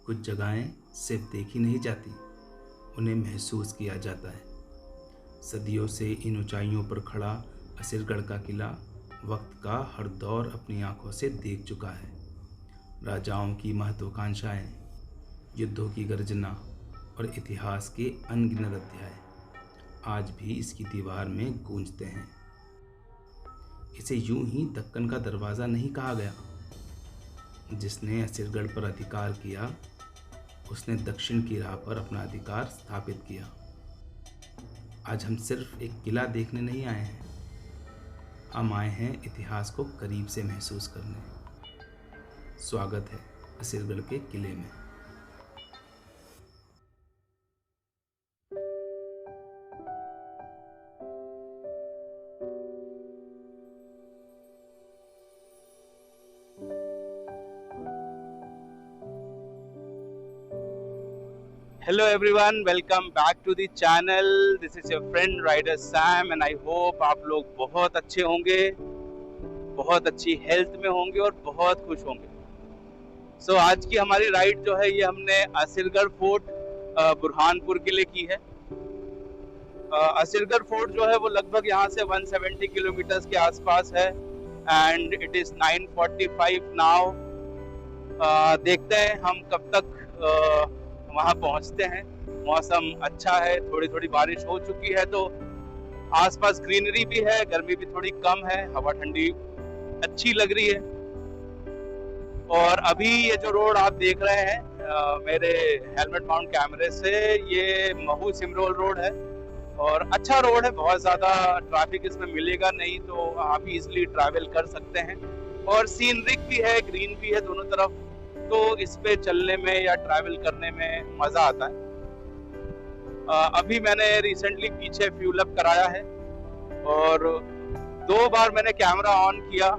कुछ जगहें सिर्फ देखी नहीं जाती, उन्हें महसूस किया जाता है। सदियों से इन ऊंचाइयों पर खड़ा असीरगढ़ का किला वक्त का हर दौर अपनी आंखों से देख चुका है। राजाओं की महत्वाकांक्षाएं, युद्धों की गर्जना और इतिहास के अनगिनत अध्याय आज भी इसकी दीवार में गूंजते हैं। इसे यूं ही दक्कन का दरवाज़ा नहीं कहा गया। जिसने असीरगढ़ पर अधिकार किया, उसने दक्षिण की राह पर अपना अधिकार स्थापित किया। आज हम सिर्फ एक किला देखने नहीं आए हैं, हम आए हैं इतिहास को करीब से महसूस करने। स्वागत है असीरगढ़ के किले में। Hello everyone, welcome back to the channel. This is your friend Rider Sam and I hope आप लोग बहुत अच्छे होंगे, बहुत अच्छी हेल्थ में होंगे और बहुत खुश होंगे। So आज की हमारी राइड जो है ये हमने असीरगढ़ फोर्ट बुरहानपुर के लिए की है। असीरगढ़ फोर्ट जो है वो लगभग यहाँ से 170 किलोमीटर के आसपास है एंड इट इज़ 9:45 नाउ। देखते हैं हम कब तक वहाँ पहुँचते हैं। मौसम अच्छा है, थोड़ी थोड़ी बारिश हो चुकी है तो आसपास ग्रीनरी भी है, गर्मी भी थोड़ी कम है, हवा ठंडी अच्छी लग रही है। और अभी ये जो रोड आप देख रहे हैं मेरे हेलमेट माउंट कैमरे से, ये महू सिमरोल रोड है और अच्छा रोड है, बहुत ज़्यादा ट्रैफिक इसमें मिलेगा नहीं, तो आप इजीली ट्रैवल कर सकते हैं। और सीनरिक भी है, ग्रीन भी है दोनों तरफ, तो इस पे चलने में या ट्रैवल करने में मज़ा आता है। अभी मैंने रिसेंटली पीछे फ्यूल अप कराया है और 2 बार मैंने कैमरा ऑन किया,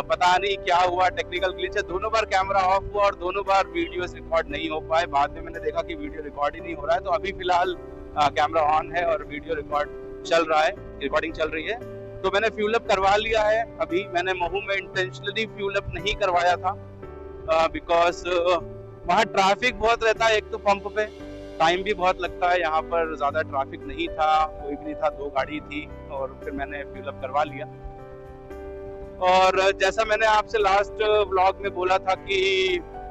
पता नहीं क्या हुआ, टेक्निकल ग्लिच है। दोनों बार कैमरा ऑफ हुआ और दोनों बार वीडियोस रिकॉर्ड नहीं हो पाए। बाद में मैंने देखा कि वीडियो रिकॉर्ड ही नहीं हो रहा है, तो अभी फिलहाल कैमरा ऑन है और वीडियो रिकॉर्डिंग चल रही है। तो मैंने फ्यूल अप करवा लिया है। अभी मैंने महू में इंटेंशनली फ्यूल अप नहीं करवाया था बिकॉज वहाँ ट्रैफिक बहुत रहता है, एक तो पंप पे टाइम भी बहुत लगता है। यहाँ पर ज़्यादा ट्रैफिक नहीं था, कोई भी नहीं था, 2 गाड़ी थी और फिर मैंने फ्यूल अप करवा लिया। और जैसा मैंने आपसे लास्ट व्लॉग में बोला था कि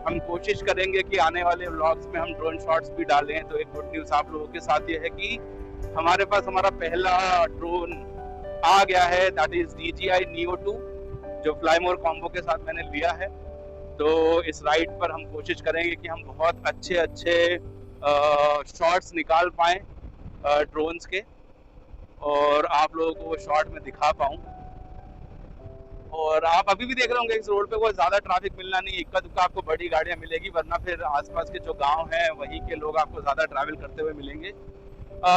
हम कोशिश करेंगे कि आने वाले व्लॉग्स में हम ड्रोन शॉट्स भी डालें, तो एक गुड न्यूज़ आप लोगों के साथ ये है कि हमारे पास हमारा पहला ड्रोन आ गया है, दैट इज़ DJI Neo 2, जो फ्लाईमोर कॉम्बो के साथ मैंने लिया है। तो इस राइड पर हम कोशिश करेंगे कि हम बहुत अच्छे शॉट्स निकाल पाएँ ड्रोन्स के और आप लोगों को वो शॉट में दिखा पाऊँ। और आप अभी भी देख रहे होंगे इस रोड पे कोई ज़्यादा ट्रैफिक मिलना नहीं, इक्का दुक्का आपको बड़ी गाड़ियाँ मिलेगी, वरना फिर आसपास के जो गांव हैं वहीं के लोग आपको ज़्यादा ट्रैवल करते हुए मिलेंगे।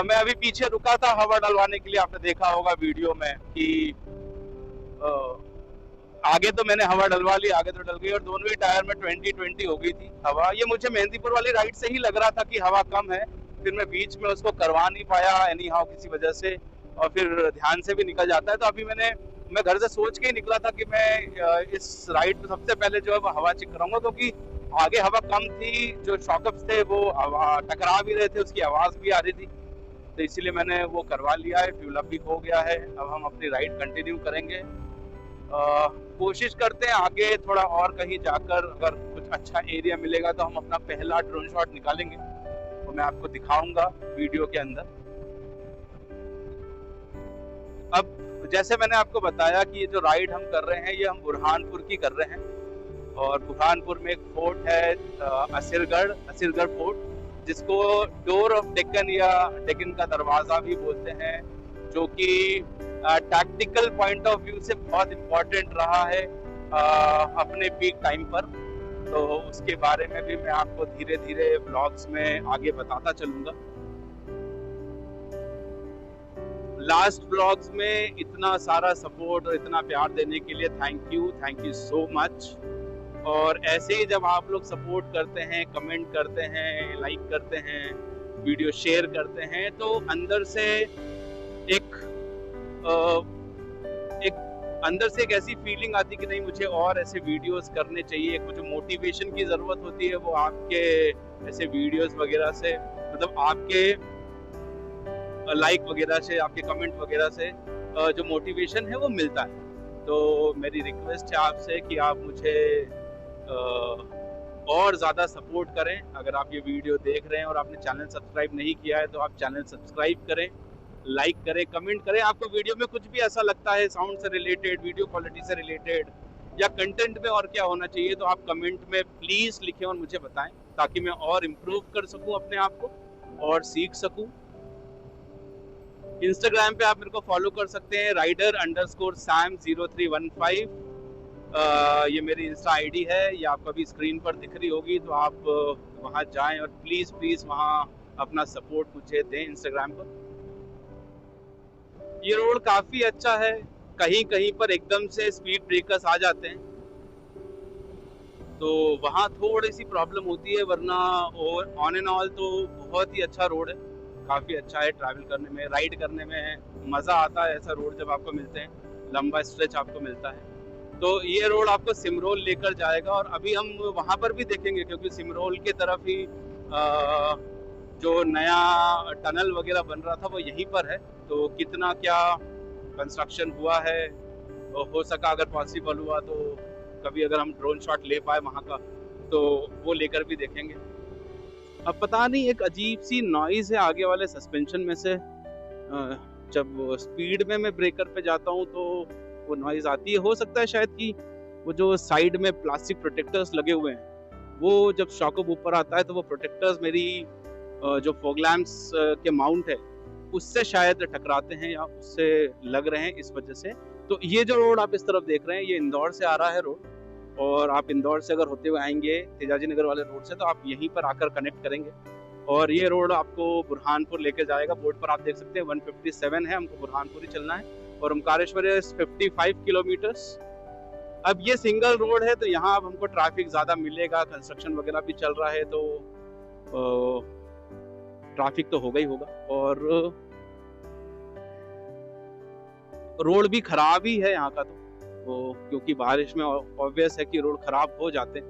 मैं अभी पीछे रुका था हवा डलवाने के लिए, आपने देखा होगा वीडियो में कि आगे तो मैंने हवा डलवा ली, आगे तो डल गई और दोनों ही टायर में 20-20 हो गई थी हवा। ये मुझे मेहंदीपुर वाली राइड से ही लग रहा था कि हवा कम है, फिर मैं बीच में उसको करवा नहीं पाया एनी हाउ किसी वजह से, और फिर ध्यान से भी निकल जाता है। तो अभी मैं घर से सोच के ही निकला था कि मैं इस राइड में सबसे पहले जो है वो हवा चेक कराऊंगा, क्योंकि आगे हवा कम थी, जो शॉकअप्स थे वो टकरा भी रहे थे, उसकी आवाज़ भी आ रही थी, तो इसीलिए मैंने वो करवा लिया है। फ्यूल अप भी हो गया है, अब हम अपनी राइड कंटिन्यू करेंगे। कोशिश करते हैं आगे थोड़ा और कहीं जाकर अगर कुछ अच्छा एरिया मिलेगा तो हम अपना पहला ड्रोन शॉट निकालेंगे, तो मैं आपको दिखाऊंगा वीडियो के अंदर। अब जैसे मैंने आपको बताया कि ये जो राइड हम कर रहे हैं ये हम बुरहानपुर की कर रहे हैं, और बुरहानपुर में एक फोर्ट है असीरगढ़ फोर्ट, जिसको डोर ऑफ डेक्कन या डेक्कन का दरवाज़ा भी बोलते हैं, जो कि टैक्टिकल पॉइंट ऑफ व्यू से बहुत इम्पोर्टेंट रहा है अपने पीक टाइम पर। तो उसके बारे में भी मैं आपको धीरे धीरे ब्लॉग्स में आगे बताता चलूँगा। लास्ट ब्लॉग्स में इतना सारा सपोर्ट और इतना प्यार देने के लिए थैंक यू सो मच। और ऐसे ही जब आप लोग सपोर्ट करते हैं, कमेंट करते हैं, लाइक करते हैं, वीडियो शेयर करते हैं, तो अंदर से एक अंदर से एक ऐसी फीलिंग आती कि नहीं, मुझे और ऐसे वीडियोस करने चाहिए। एक मुझे मोटिवेशन की ज़रूरत होती है, वो आपके ऐसे वीडियोस वगैरह से, मतलब आपके लाइक वगैरह से, आपके कमेंट वगैरह से जो मोटिवेशन है वो मिलता है। तो मेरी रिक्वेस्ट है आपसे कि आप मुझे और ज़्यादा सपोर्ट करें। अगर आप ये वीडियो देख रहे हैं और आपने चैनल सब्सक्राइब नहीं किया है तो आप चैनल सब्सक्राइब करें, लाइक करें, कमेंट करें। आपको वीडियो में कुछ भी ऐसा लगता है साउंड से रिलेटेड, वीडियो क्वालिटी से रिलेटेड, या कंटेंट में और क्या होना चाहिए, तो आप कमेंट में प्लीज़ लिखें और मुझे बताएं, ताकि मैं और इम्प्रूव कर सकूं अपने आप को और सीख सकूं। इंस्टाग्राम पे आप मेरे को फॉलो कर सकते हैं, rider_sam0315। ये मेरी इंस्टा आईडी है, ये आपको अभी स्क्रीन पर दिख रही होगी, तो आप वहाँ जाएं और प्लीज़ प्लीज़ वहाँ अपना सपोर्ट मुझे दें इंस्टाग्राम पर। ये रोड काफ़ी अच्छा है, कहीं कहीं पर एकदम से स्पीड ब्रेकर्स आ जाते हैं, तो वहाँ थोड़ी सी प्रॉब्लम होती है, वरना और ऑन एंड ऑल तो बहुत ही अच्छा रोड है, काफ़ी अच्छा है। ट्रैवल करने में, राइड करने में मज़ा आता है, ऐसा रोड जब आपको मिलते हैं, लंबा स्ट्रेच आपको मिलता है। तो ये रोड आपको सिमरोल लेकर जाएगा, और अभी हम वहाँ पर भी देखेंगे, क्योंकि सिमरोल के तरफ ही जो नया टनल वगैरह बन रहा था वो यहीं पर है। तो कितना क्या कंस्ट्रक्शन हुआ है, हो सका अगर पॉसिबल हुआ तो कभी अगर हम ड्रोन शॉट ले पाए वहाँ का, तो वो लेकर भी देखेंगे। अब पता नहीं, एक अजीब सी नॉइज़ है आगे वाले सस्पेंशन में से, जब स्पीड में मैं ब्रेकर पे जाता हूँ तो वो नॉइज़ आती है। हो सकता है शायद कि वो जो साइड में प्लास्टिक प्रोटेक्टर्स लगे हुए हैं, वो जब शॉकअप ऊपर आता है तो वो प्रोटेक्टर्स मेरी जो फॉग लैम्प्स के माउंट है उससे शायद टकराते हैं या उससे लग रहे हैं, इस वजह से। तो ये जो रोड आप इस तरफ देख रहे हैं, ये इंदौर से आ रहा है रोड, और आप इंदौर से अगर होते हुए आएंगे तेजाजी नगर वाले रोड से, तो आप यहीं पर आकर कनेक्ट करेंगे, और ये रोड आपको बुरहानपुर लेके जाएगा। बोर्ड पर आप देख सकते हैं 157 है, हमको बुरहानपुर ही चलना है, और ओमकारेश्वर 55 किलोमीटर्स। अब ये सिंगल रोड है, तो यहाँ अब हमको ट्रैफिक ज़्यादा मिलेगा, कंस्ट्रक्शन वगैरह भी चल रहा है, तो ट्रैफिक तो होगा ही होगा। और रोड भी खराब ही है यहाँ का, तो क्योंकि बारिश में ऑब्वियस है कि रोड खराब हो जाते हैं,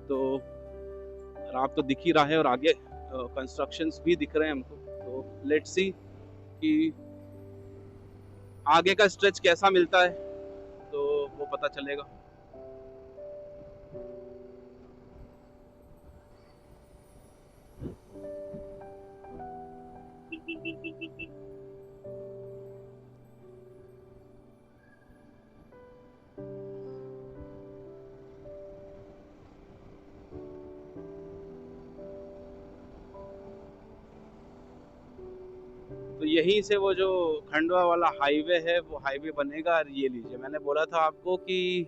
तो खराब तो दिख ही रहा है, और आगे कंस्ट्रक्शंस भी दिख रहे हैं हमको। तो लेट्स सी कि आगे का स्ट्रेच कैसा मिलता है, तो वो पता चलेगा। तो यहीं से वो जो खंडवा वाला हाईवे है, वो हाईवे बनेगा। ये लीजिए, मैंने बोला था आपको कि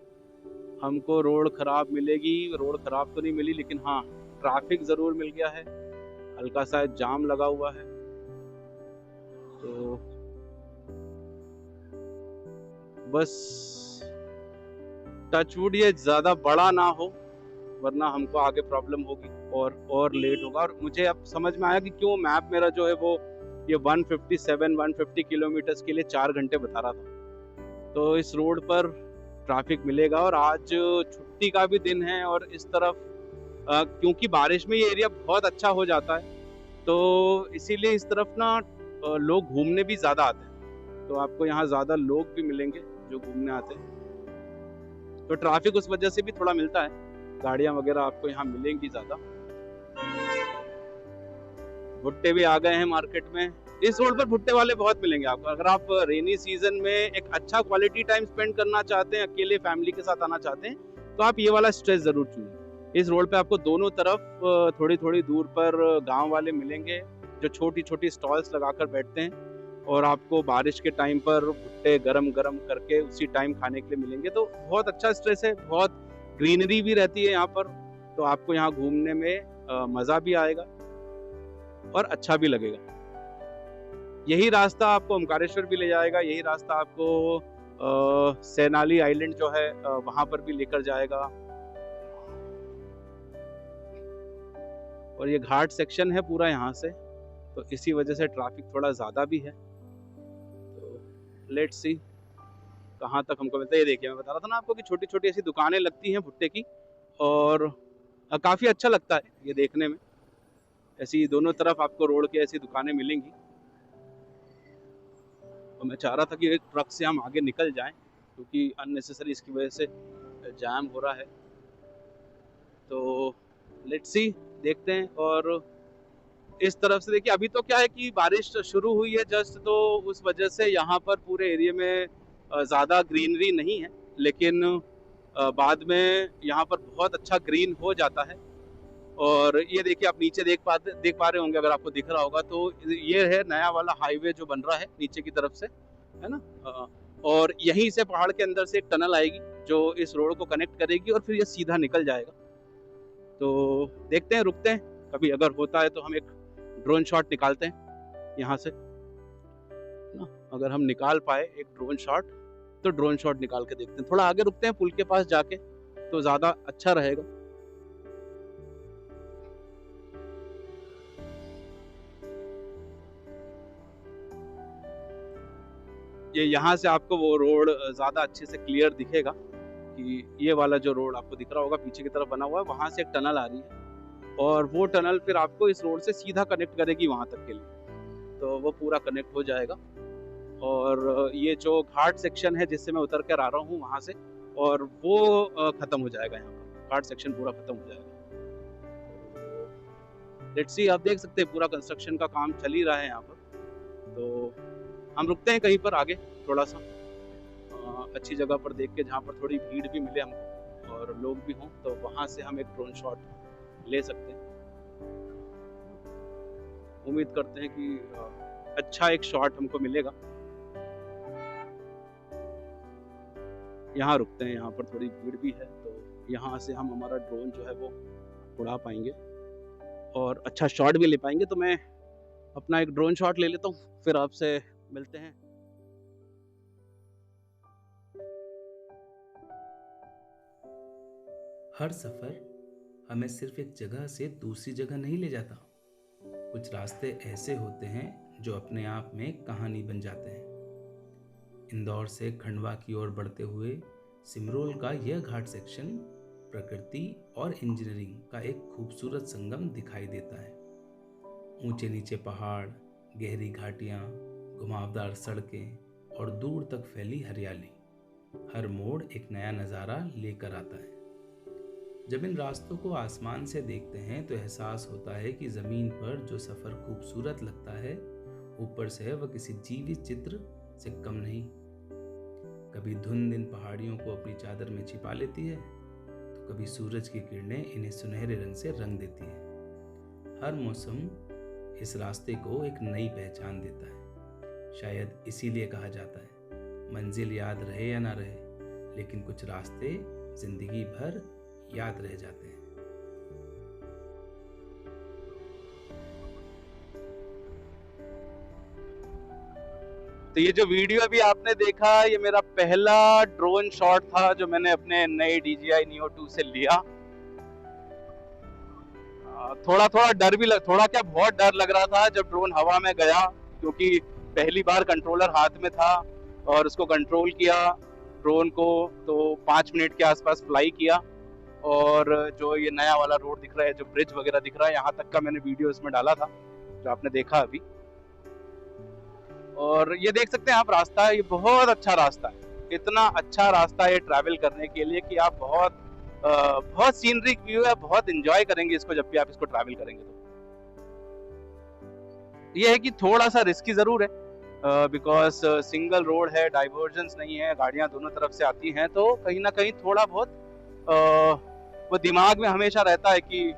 हमको रोड खराब मिलेगी, रोड खराब तो नहीं मिली, लेकिन हाँ ट्रैफिक ज़रूर मिल गया है, हल्का सा जाम लगा हुआ है। तो बस टचवुड ये ज़्यादा बड़ा ना हो, वरना हमको आगे प्रॉब्लम होगी और लेट होगा। और मुझे अब समझ में आया कि क्यों मैप मेरा जो है वो ये 150 किलोमीटर्स के लिए 4 घंटे बता रहा था। तो इस रोड पर ट्रैफिक मिलेगा, और आज छुट्टी का भी दिन है, और इस तरफ क्योंकि बारिश में ये एरिया बहुत अच्छा हो जाता है, तो इसीलिए इस तरफ ना लोग घूमने भी ज़्यादा आते हैं, तो आपको यहाँ ज़्यादा लोग भी मिलेंगे जो घूमने आते हैं। तो ट्रैफिक उस वजह से भी थोड़ा मिलता है, गाड़ियाँ वगैरह आपको यहाँ मिलेंगी ज़्यादा। भुट्टे भी आ गए हैं मार्केट में। इस रोड पर भुट्टे वाले बहुत मिलेंगे आपको। अगर आप रेनी सीजन में एक अच्छा क्वालिटी टाइम स्पेंड करना चाहते हैं, अकेले फैमिली के साथ आना चाहते हैं, तो आप ये वाला स्ट्रेच ज़रूर चुनिए। इस रोड पे आपको दोनों तरफ थोड़ी थोड़ी दूर पर गांव वाले मिलेंगे, जो छोटी छोटी स्टॉल्स लगाकर बैठते हैं, और आपको बारिश के टाइम पर भुट्टे गरम गरम करके उसी टाइम खाने के लिए मिलेंगे। तो बहुत अच्छा स्ट्रेच है, बहुत ग्रीनरी भी रहती है यहाँ पर, तो आपको यहाँ घूमने में मज़ा भी आएगा और अच्छा भी लगेगा। यही रास्ता आपको ओमकारेश्वर भी ले जाएगा, यही रास्ता आपको सैनाली आइलैंड जो है वहाँ पर भी लेकर जाएगा। और ये घाट सेक्शन है पूरा यहाँ से, तो इसी वजह से ट्रैफिक थोड़ा ज़्यादा भी है। तो लेट्स सी कहाँ तक हमको मिलता है। ये देखिए, मैं बता रहा था ना आपको कि छोटी छोटी ऐसी दुकानें लगती हैं भुट्टे की, और काफ़ी अच्छा लगता है ये देखने में। ऐसी दोनों तरफ आपको रोड के ऐसी दुकानें मिलेंगी। तो मैं चाह रहा था कि एक ट्रक से हम आगे निकल जाएं, क्योंकि अननेसेसरी इसकी वजह से जाम हो रहा है। तो लेट्स सी, देखते हैं। और इस तरफ से देखिए, अभी तो क्या है कि बारिश शुरू हुई है जस्ट, तो उस वजह से यहाँ पर पूरे एरिया में ज़्यादा ग्रीनरी नहीं है, लेकिन बाद में यहाँ पर बहुत अच्छा ग्रीन हो जाता है। और ये देखिए, आप नीचे देख पा रहे होंगे, अगर आपको दिख रहा होगा तो ये है नया वाला हाईवे जो बन रहा है नीचे की तरफ से, है ना। और यहीं से पहाड़ के अंदर से एक टनल आएगी जो इस रोड को कनेक्ट करेगी, और फिर ये सीधा निकल जाएगा। तो देखते हैं, रुकते हैं, कभी अगर होता है तो हम एक ड्रोन शॉट निकालते हैं यहाँ से ना। अगर हम निकाल पाए एक ड्रोन शॉट, तो ड्रोन शॉट निकाल के देखते हैं। थोड़ा आगे रुकते हैं पुल के पास जाके, तो ज़्यादा अच्छा रहेगा। ये यहाँ से आपको वो रोड ज़्यादा अच्छे से क्लियर दिखेगा, कि ये वाला जो रोड आपको दिख रहा होगा पीछे की तरफ बना हुआ है, वहाँ से एक टनल आ रही है, और वो टनल फिर आपको इस रोड से सीधा कनेक्ट करेगी वहाँ तक के लिए। तो वो पूरा कनेक्ट हो जाएगा। और ये जो घाट सेक्शन है जिससे मैं उतर कर आ रहा हूँ वहाँ से, और वो ख़त्म हो जाएगा। यहाँ पर घाट सेक्शन पूरा ख़त्म हो जाएगा। लेट्स सी, आप देख सकते हैं पूरा कंस्ट्रक्शन का काम चल ही रहा है यहाँ पर। तो हम रुकते हैं कहीं पर आगे, थोड़ा सा अच्छी जगह पर देख के, जहाँ पर थोड़ी भीड़ भी मिले हमको और लोग भी हों, तो वहाँ से हम एक ड्रोन शॉट ले सकते हैं। उम्मीद करते हैं कि अच्छा एक शॉट हमको मिलेगा। यहाँ रुकते हैं, यहाँ पर थोड़ी भीड़ भी है, तो यहाँ से हम हमारा ड्रोन जो है वो उड़ा पाएंगे और अच्छा शॉट भी ले पाएंगे। तो मैं अपना एक ड्रोन शॉट ले लेता हूँ, फिर आपसे मिलते हैं। हर सफ़र हमें सिर्फ एक जगह से दूसरी जगह नहीं ले जाता। कुछ रास्ते ऐसे होते हैं जो अपने आप में कहानी बन जाते हैं। इंदौर से खंडवा की ओर बढ़ते हुए सिमरोल का यह घाट सेक्शन प्रकृति और इंजीनियरिंग का एक खूबसूरत संगम दिखाई देता है। ऊंचे नीचे पहाड़, गहरी घाटियाँ, घुमावदार सड़कें और दूर तक फैली हरियाली, हर मोड़ एक नया नज़ारा लेकर आता है। जब इन रास्तों को आसमान से देखते हैं तो एहसास होता है कि ज़मीन पर जो सफ़र खूबसूरत लगता है, ऊपर से वह किसी जीवित चित्र से कम नहीं। कभी धुंध इन पहाड़ियों को अपनी चादर में छिपा लेती है, तो कभी सूरज की किरणें इन्हें सुनहरे रंग से रंग देती है। हर मौसम इस रास्ते को एक नई पहचान देता है। शायद इसीलिए कहा जाता है, मंजिल याद रहे या ना रहे, लेकिन कुछ रास्ते जिंदगी भर याद रह जाते हैं। तो ये जो वीडियो अभी आपने देखा, ये मेरा पहला ड्रोन शॉट था जो मैंने अपने नए DJI Neo 2 से लिया। थोड़ा डर भी थोड़ा क्या, बहुत डर लग रहा था जब ड्रोन हवा में गया, क्योंकि पहली बार कंट्रोलर हाथ में था और उसको कंट्रोल किया ड्रोन को, तो 5 मिनट के आसपास फ्लाई किया। और जो ये नया वाला रोड दिख रहा है, जो ब्रिज वगैरह दिख रहा है, यहाँ तक का मैंने वीडियो इसमें डाला था जो आपने देखा अभी। और ये देख सकते हैं आप रास्ता है, ये बहुत अच्छा रास्ता है। इतना अच्छा रास्ता है ट्रैवल करने के लिए कि आप बहुत सीनरिक व्यू है, बहुत एंजॉय करेंगे इसको जब भी आप इसको ट्रैवल करेंगे। तो ये है कि थोड़ा सा रिस्की जरूर है, बिकॉज सिंगल रोड है, डाइवर्जन्स नहीं है, गाड़ियां दोनों तरफ से आती हैं, तो कहीं ना कहीं थोड़ा बहुत वो दिमाग में हमेशा रहता है कि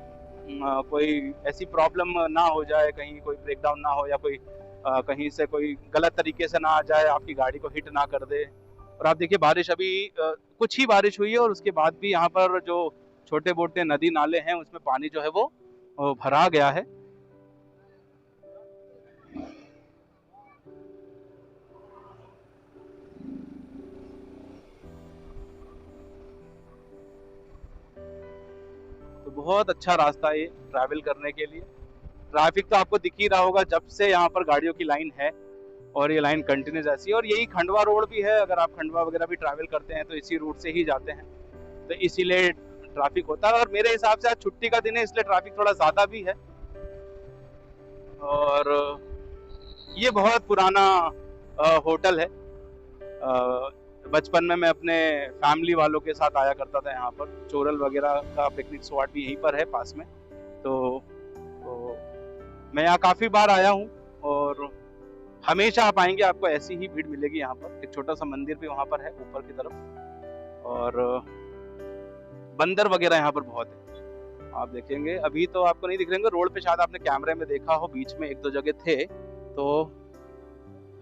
कोई ऐसी प्रॉब्लम ना हो जाए, कहीं कोई ब्रेकडाउन ना हो, या कोई कहीं से कोई गलत तरीके से ना आ जाए, आपकी गाड़ी को हिट ना कर दे। और आप देखिए, बारिश अभी कुछ ही बारिश हुई है, और उसके बाद भी यहाँ पर जो छोटे मोटे नदी नाले हैं उसमें पानी जो है वो भरा गया है। तो बहुत अच्छा रास्ता है ये ट्रैवल करने के लिए। ट्रैफिक तो आपको दिख ही रहा होगा, जब से यहाँ पर गाड़ियों की लाइन है, और ये लाइन कंटिन्यूस ऐसी है। और यही खंडवा रोड भी है, अगर आप खंडवा वगैरह भी ट्रैवल करते हैं तो इसी रूट से ही जाते हैं, तो इसीलिए ट्रैफिक होता है। और मेरे हिसाब से आज छुट्टी का दिन है, इसलिए ट्रैफिक थोड़ा ज़्यादा भी है। और ये बहुत पुराना होटल है। बचपन में मैं अपने फैमिली वालों के साथ आया करता था यहाँ पर। चोरल वगैरह का पिकनिक स्पॉट भी यहीं पर है पास में। तो मैं यहाँ काफ़ी बार आया हूँ और हमेशा आप आएंगे आपको ऐसी ही भीड़ मिलेगी यहाँ पर। एक छोटा सा मंदिर भी वहाँ पर है ऊपर की तरफ। और बंदर वगैरह यहाँ पर बहुत है, आप देखेंगे। अभी तो आपको नहीं दिख रहे होंगे रोड पे, शायद आपने कैमरे में देखा हो, बीच में एक दो जगह थे, तो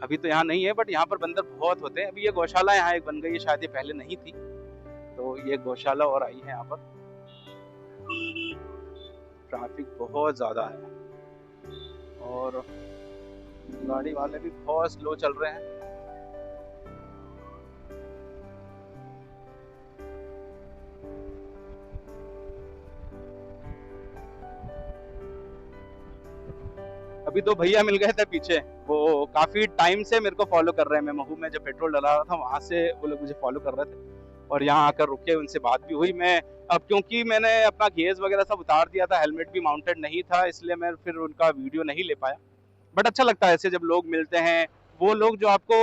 अभी तो यहाँ नहीं है। बट यहाँ पर बंदर बहुत होते हैं। अभी ये गौशाला यहाँ एक बन गई है, शायद ये पहले नहीं थी, तो ये गौशाला और आई है यहाँ पर। ट्रैफिक बहुत ज़्यादा है और गाड़ी वाले भी बहुत स्लो चल रहे हैं। अभी तो भैया मिल गए थे पीछे, वो काफी टाइम से मेरे को फॉलो कर रहे हैं। मैं महू में जब पेट्रोल डला रहा था वहां से वो लोग मुझे फॉलो कर रहे थे और यहाँ आकर रुके, उनसे बात भी हुई। मैं अब क्योंकि मैंने अपना गेज वगैरह सब उतार दिया था, हेलमेट भी माउंटेड नहीं था, इसलिए मैं फिर उनका वीडियो नहीं ले पाया। बट अच्छा लगता है ऐसे जब लोग मिलते हैं, वो लोग जो आपको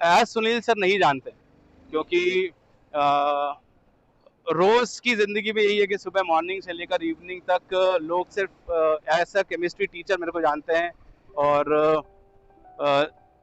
एज सुनील सर नहीं जानते, क्योंकि रोज की जिंदगी में यही है कि सुबह मॉर्निंग से लेकर इवनिंग तक लोग सिर्फ ऐसा केमिस्ट्री टीचर मेरे को जानते हैं और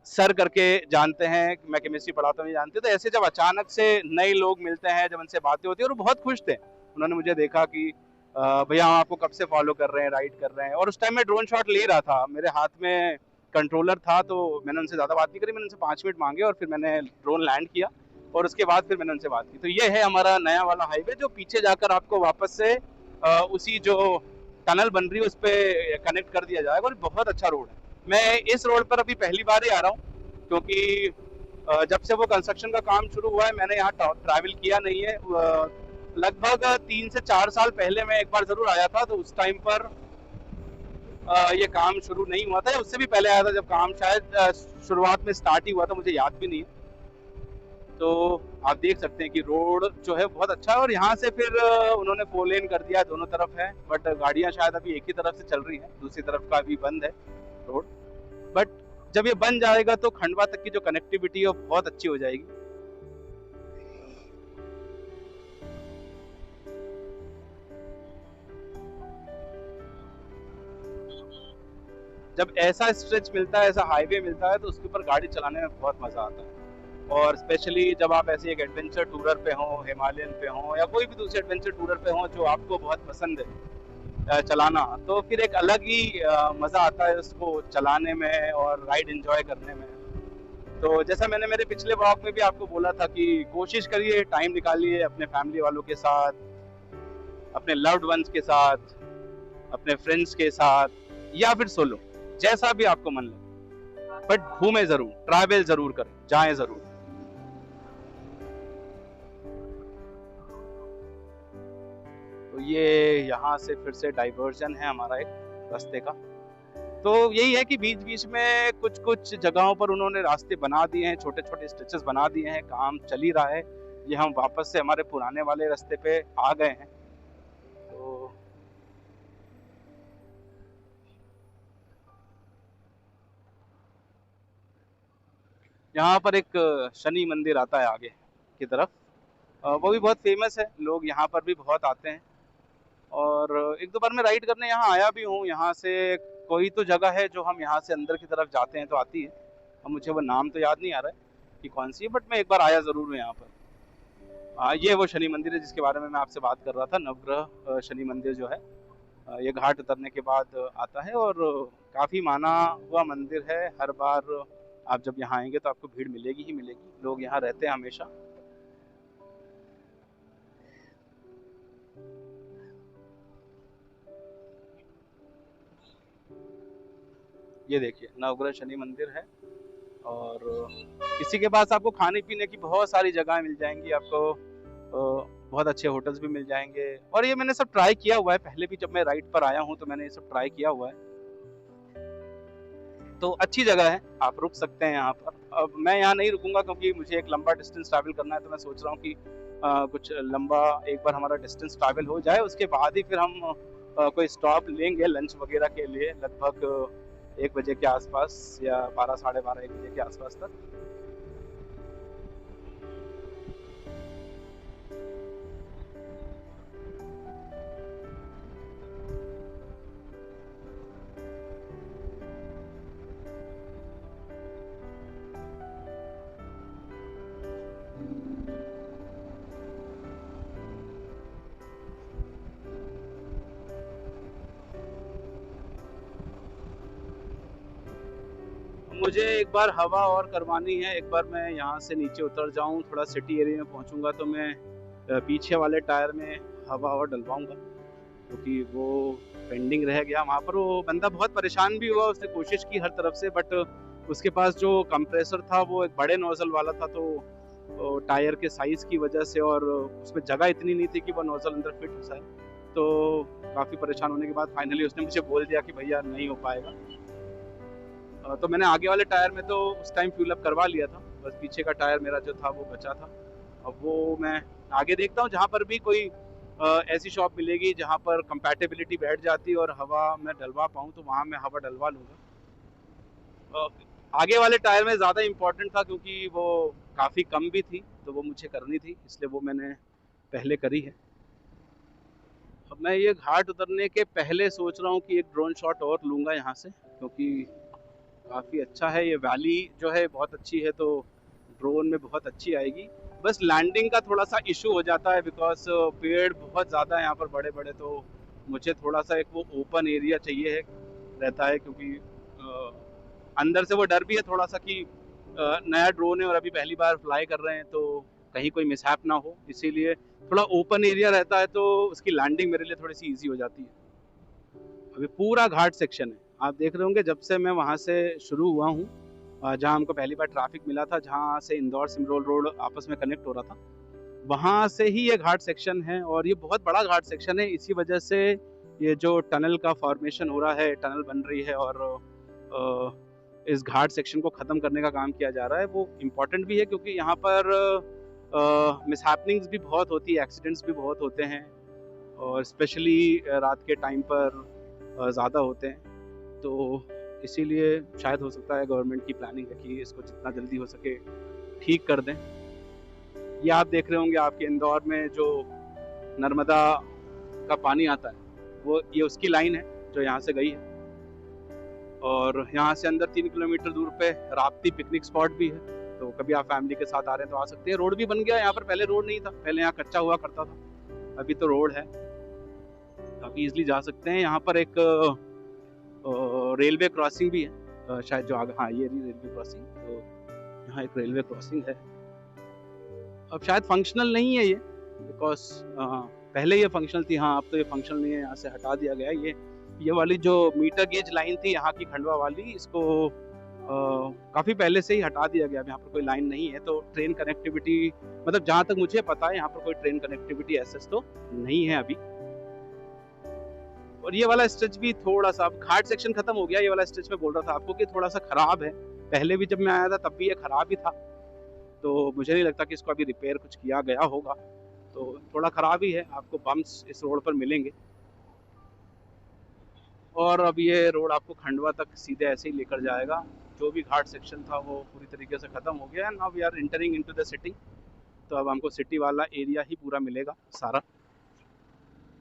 सर करके जानते हैं, मैं केमिस्ट्री पढ़ाता हूँ ये जानते हैं। तो ऐसे जब अचानक से नए लोग मिलते हैं, जब उनसे बातें होती है, और वो बहुत खुश थे। उन्होंने मुझे देखा कि भैया हम आपको कब से फॉलो कर रहे हैं, राइड कर रहे हैं। और उस टाइम मैं ड्रोन शॉट ले रहा था, मेरे हाथ में कंट्रोलर था, तो मैंने उनसे ज़्यादा बात नहीं करी। मैंने उनसे 5 मिनट मांगे और फिर मैंने ड्रोन लैंड किया और उसके बाद फिर मैंने उनसे बात की। तो ये है हमारा नया वाला हाईवे, जो पीछे जाकर आपको वापस से उसी जो टनल बन रही है उस पर कनेक्ट कर दिया जाएगा। और बहुत अच्छा रोड है। मैं इस रोड पर अभी पहली बार ही आ रहा हूँ, क्योंकि जब से वो कंस्ट्रक्शन का काम शुरू हुआ है मैंने यहाँ ट्रैवल किया नहीं है। लगभग 3 से 4 साल पहले मैं एक बार जरूर आया था, तो उस टाइम पर ये काम शुरू नहीं हुआ था, या उससे भी पहले आया था जब काम शायद शुरुआत में स्टार्ट ही हुआ था, मुझे याद भी नहीं है। तो आप देख सकते हैं कि रोड जो है बहुत अच्छा है। और यहाँ से फिर उन्होंने 4 लेन कर दिया, दोनों तरफ है, बट गाड़ियाँ शायद अभी एक ही तरफ से चल रही हैं, दूसरी तरफ का अभी बंद है रोड। बट जब ये बन जाएगा तो खंडवा तक की जो कनेक्टिविटी है वो बहुत अच्छी हो जाएगी। जब ऐसा स्ट्रेच मिलता है, ऐसा हाईवे मिलता है, तो उसके ऊपर गाड़ी चलाने में बहुत मज़ा आता है। और स्पेशली जब आप ऐसे एक एडवेंचर टूरर पे हो, हिमालयन पे हो, या कोई भी दूसरे एडवेंचर टूरर पे हो जो आपको बहुत पसंद है चलाना, तो फिर एक अलग ही मज़ा आता है उसको चलाने में और राइड एंजॉय करने में। तो जैसा मैंने मेरे पिछले ब्लॉग में भी आपको बोला था कि कोशिश करिए, टाइम निकालिए अपने फैमिली वालों के साथ, अपने लव्ड वंस के साथ, अपने फ्रेंड्स के साथ, या फिर सोलो, जैसा भी आपको मन लगे। बट घूमें ज़रूर, ट्रैवल ज़रूर करें, जाएं ज़रूर। तो ये यहाँ से फिर से डाइवर्जन है हमारा एक रास्ते का। तो यही है कि बीच बीच में कुछ कुछ जगहों पर उन्होंने रास्ते बना दिए हैं, छोटे छोटे स्ट्रेचेस बना दिए हैं, काम चल ही रहा है। ये हम वापस से हमारे पुराने वाले रास्ते पे आ गए हैं। तो यहाँ पर एक शनि मंदिर आता है आगे की तरफ, वो भी बहुत फेमस है, लोग यहाँ पर भी बहुत आते हैं। और एक दो बार मैं राइड करने यहाँ आया भी हूँ। यहाँ से कोई तो जगह है जो हम यहाँ से अंदर की तरफ जाते हैं तो आती है, अब मुझे वो नाम तो याद नहीं आ रहा है कि कौन सी है, बट मैं एक बार आया ज़रूर हूँ यहाँ पर। ये वो शनि मंदिर है जिसके बारे में मैं आपसे बात कर रहा था, नवग्रह शनि मंदिर जो है, ये घाट उतरने के बाद आता है और काफ़ी माना हुआ मंदिर है। हर बार आप जब यहाँ आएंगे तो आपको भीड़ मिलेगी ही मिलेगी, लोग यहाँ रहते हैं हमेशा। ये देखिए नवग्रह शनि मंदिर है, और इसी के पास आपको खाने पीने की बहुत सारी जगह मिल जाएंगी, आपको बहुत अच्छे होटल्स भी मिल जाएंगे। और ये मैंने सब ट्राई किया हुआ है, पहले भी जब मैं राइड पर आया हूँ तो मैंने ये सब ट्राई किया हुआ है। तो अच्छी जगह है, आप रुक सकते हैं यहाँ पर। अब मैं यहाँ नहीं रुकूंगा क्योंकि मुझे एक लंबा डिस्टेंस ट्रैवल करना है, तो मैं सोच रहा हूँ कि कुछ लंबा एक बार हमारा डिस्टेंस ट्रैवल हो जाए, उसके बाद ही फिर हम कोई स्टॉप लेंगे लंच वगैरह के लिए, लगभग 1 बजे के आसपास या 12 साढ़े 12 1 बजे के आसपास तक। मुझे एक बार हवा और करवानी है, एक बार मैं यहाँ से नीचे उतर जाऊँ, थोड़ा सिटी एरिया में पहुँचूंगा तो मैं पीछे वाले टायर में हवा और डलवाऊंगा, क्योंकि वो पेंडिंग रह गया वहाँ पर। वो बंदा बहुत परेशान भी हुआ, उसने कोशिश की हर तरफ से, बट उसके पास जो कंप्रेसर था वो एक बड़े नोजल वाला था, तो टायर के साइज की वजह से और उसमें जगह इतनी नहीं थी कि वो नोजल अंदर फिट हो जाए। तो काफ़ी परेशान होने के बाद फाइनली उसने मुझे बोल दिया कि भैया नहीं हो पाएगा। तो मैंने आगे वाले टायर में तो उस टाइम फ्यूल अप करवा लिया था, बस पीछे का टायर मेरा जो था वो बचा था। अब वो मैं आगे देखता हूँ, जहाँ पर भी कोई ऐसी शॉप मिलेगी जहाँ पर कंपैटिबिलिटी बैठ जाती है और हवा मैं डलवा पाऊँ, तो वहाँ मैं हवा डलवा लूँगा। आगे वाले टायर में ज़्यादा इम्पोर्टेंट था क्योंकि वो काफ़ी कम भी थी, तो वो मुझे करनी थी, इसलिए वो मैंने पहले करी है। अब मैं ये घाट उतरने के पहले सोच रहा हूँ कि एक ड्रोन शॉट और लूँगा यहाँ से, क्योंकि काफ़ी अच्छा है ये वैली जो है, बहुत अच्छी है, तो ड्रोन में बहुत अच्छी आएगी। बस लैंडिंग का थोड़ा सा इशू हो जाता है बिकॉज पेड़ बहुत ज़्यादा है यहाँ पर बड़े बड़े, तो मुझे थोड़ा सा एक वो ओपन एरिया चाहिए है रहता है, क्योंकि अंदर से वो डर भी है थोड़ा सा कि नया ड्रोन है और अभी पहली बार फ्लाई कर रहे हैं, तो कहीं कोई मिसहैप ना हो, इसीलिए थोड़ा ओपन एरिया रहता है, तो उसकी लैंडिंग मेरे लिए थोड़ी सी ईजी हो जाती है। अभी पूरा घाट सेक्शन है, आप देख रहे होंगे जब से मैं वहाँ से शुरू हुआ हूँ, जहाँ हमको पहली बार ट्रैफिक मिला था, जहाँ से इंदौर सिमरोल रोड आपस में कनेक्ट हो रहा था, वहाँ से ही ये घाट सेक्शन है। और ये बहुत बड़ा घाट सेक्शन है, इसी वजह से ये जो टनल का फॉर्मेशन हो रहा है, टनल बन रही है और इस घाट सेक्शन को ख़त्म करने का काम किया जा रहा है। वो इम्पॉर्टेंट भी है क्योंकि यहाँ पर मिसहैपनिंग्स भी बहुत होती है, एक्सीडेंट्स भी बहुत होते हैं, और स्पेशली रात के टाइम पर ज़्यादा होते हैं, तो इसीलिए शायद हो सकता है गवर्नमेंट की प्लानिंग है कि इसको जितना जल्दी हो सके ठीक कर दें। ये आप देख रहे होंगे आपके इंदौर में जो नर्मदा का पानी आता है, वो ये उसकी लाइन है जो यहाँ से गई है, और यहाँ से अंदर 3 किलोमीटर दूर पे राप्ती पिकनिक स्पॉट भी है, तो कभी आप फैमिली के साथ आ रहे हैं तो आ सकते हैं। रोड भी बन गया, यहाँ पर पहले रोड नहीं था, पहले यहाँ कच्चा हुआ करता था, अभी तो रोड है, काफ़ी ईजिली जा सकते हैं। यहाँ पर एक रेलवे क्रॉसिंग भी है, शायद जो आगे, हाँ ये रेलवे क्रॉसिंग, तो यहाँ एक रेलवे क्रॉसिंग है। अब शायद फंक्शनल नहीं है ये, बिकॉज पहले ये फंक्शनल थी, हाँ अब तो ये फंक्शनल नहीं है, यहाँ से हटा दिया गया है। ये वाली जो मीटर गेज लाइन थी यहाँ की खंडवा वाली, इसको काफ़ी पहले से ही हटा दिया गया, यहाँ पर कोई लाइन नहीं है, तो ट्रेन कनेक्टिविटी, मतलब जहाँ तक मुझे पता है यहाँ पर कोई ट्रेन कनेक्टिविटी ऐसे तो नहीं है अभी। और ये वाला स्ट्रेच भी थोड़ा सा, अब घाट सेक्शन खत्म हो गया, ये वाला स्ट्रेच में बोल रहा था आपको कि थोड़ा सा खराब है, पहले भी जब मैं आया था तब भी ये खराब ही था, तो मुझे नहीं लगता कि इसको अभी रिपेयर कुछ किया गया होगा, तो थोड़ा खराब ही है, आपको बम्प्स इस रोड पर मिलेंगे। और अब ये रोड आपको खंडवा तक सीधे ऐसे ही लेकर जाएगा, जो भी घाट सेक्शन था वो पूरी तरीके से ख़त्म हो गया, now we are entering into the city, तो अब हमको सिटी वाला एरिया ही पूरा मिलेगा सारा।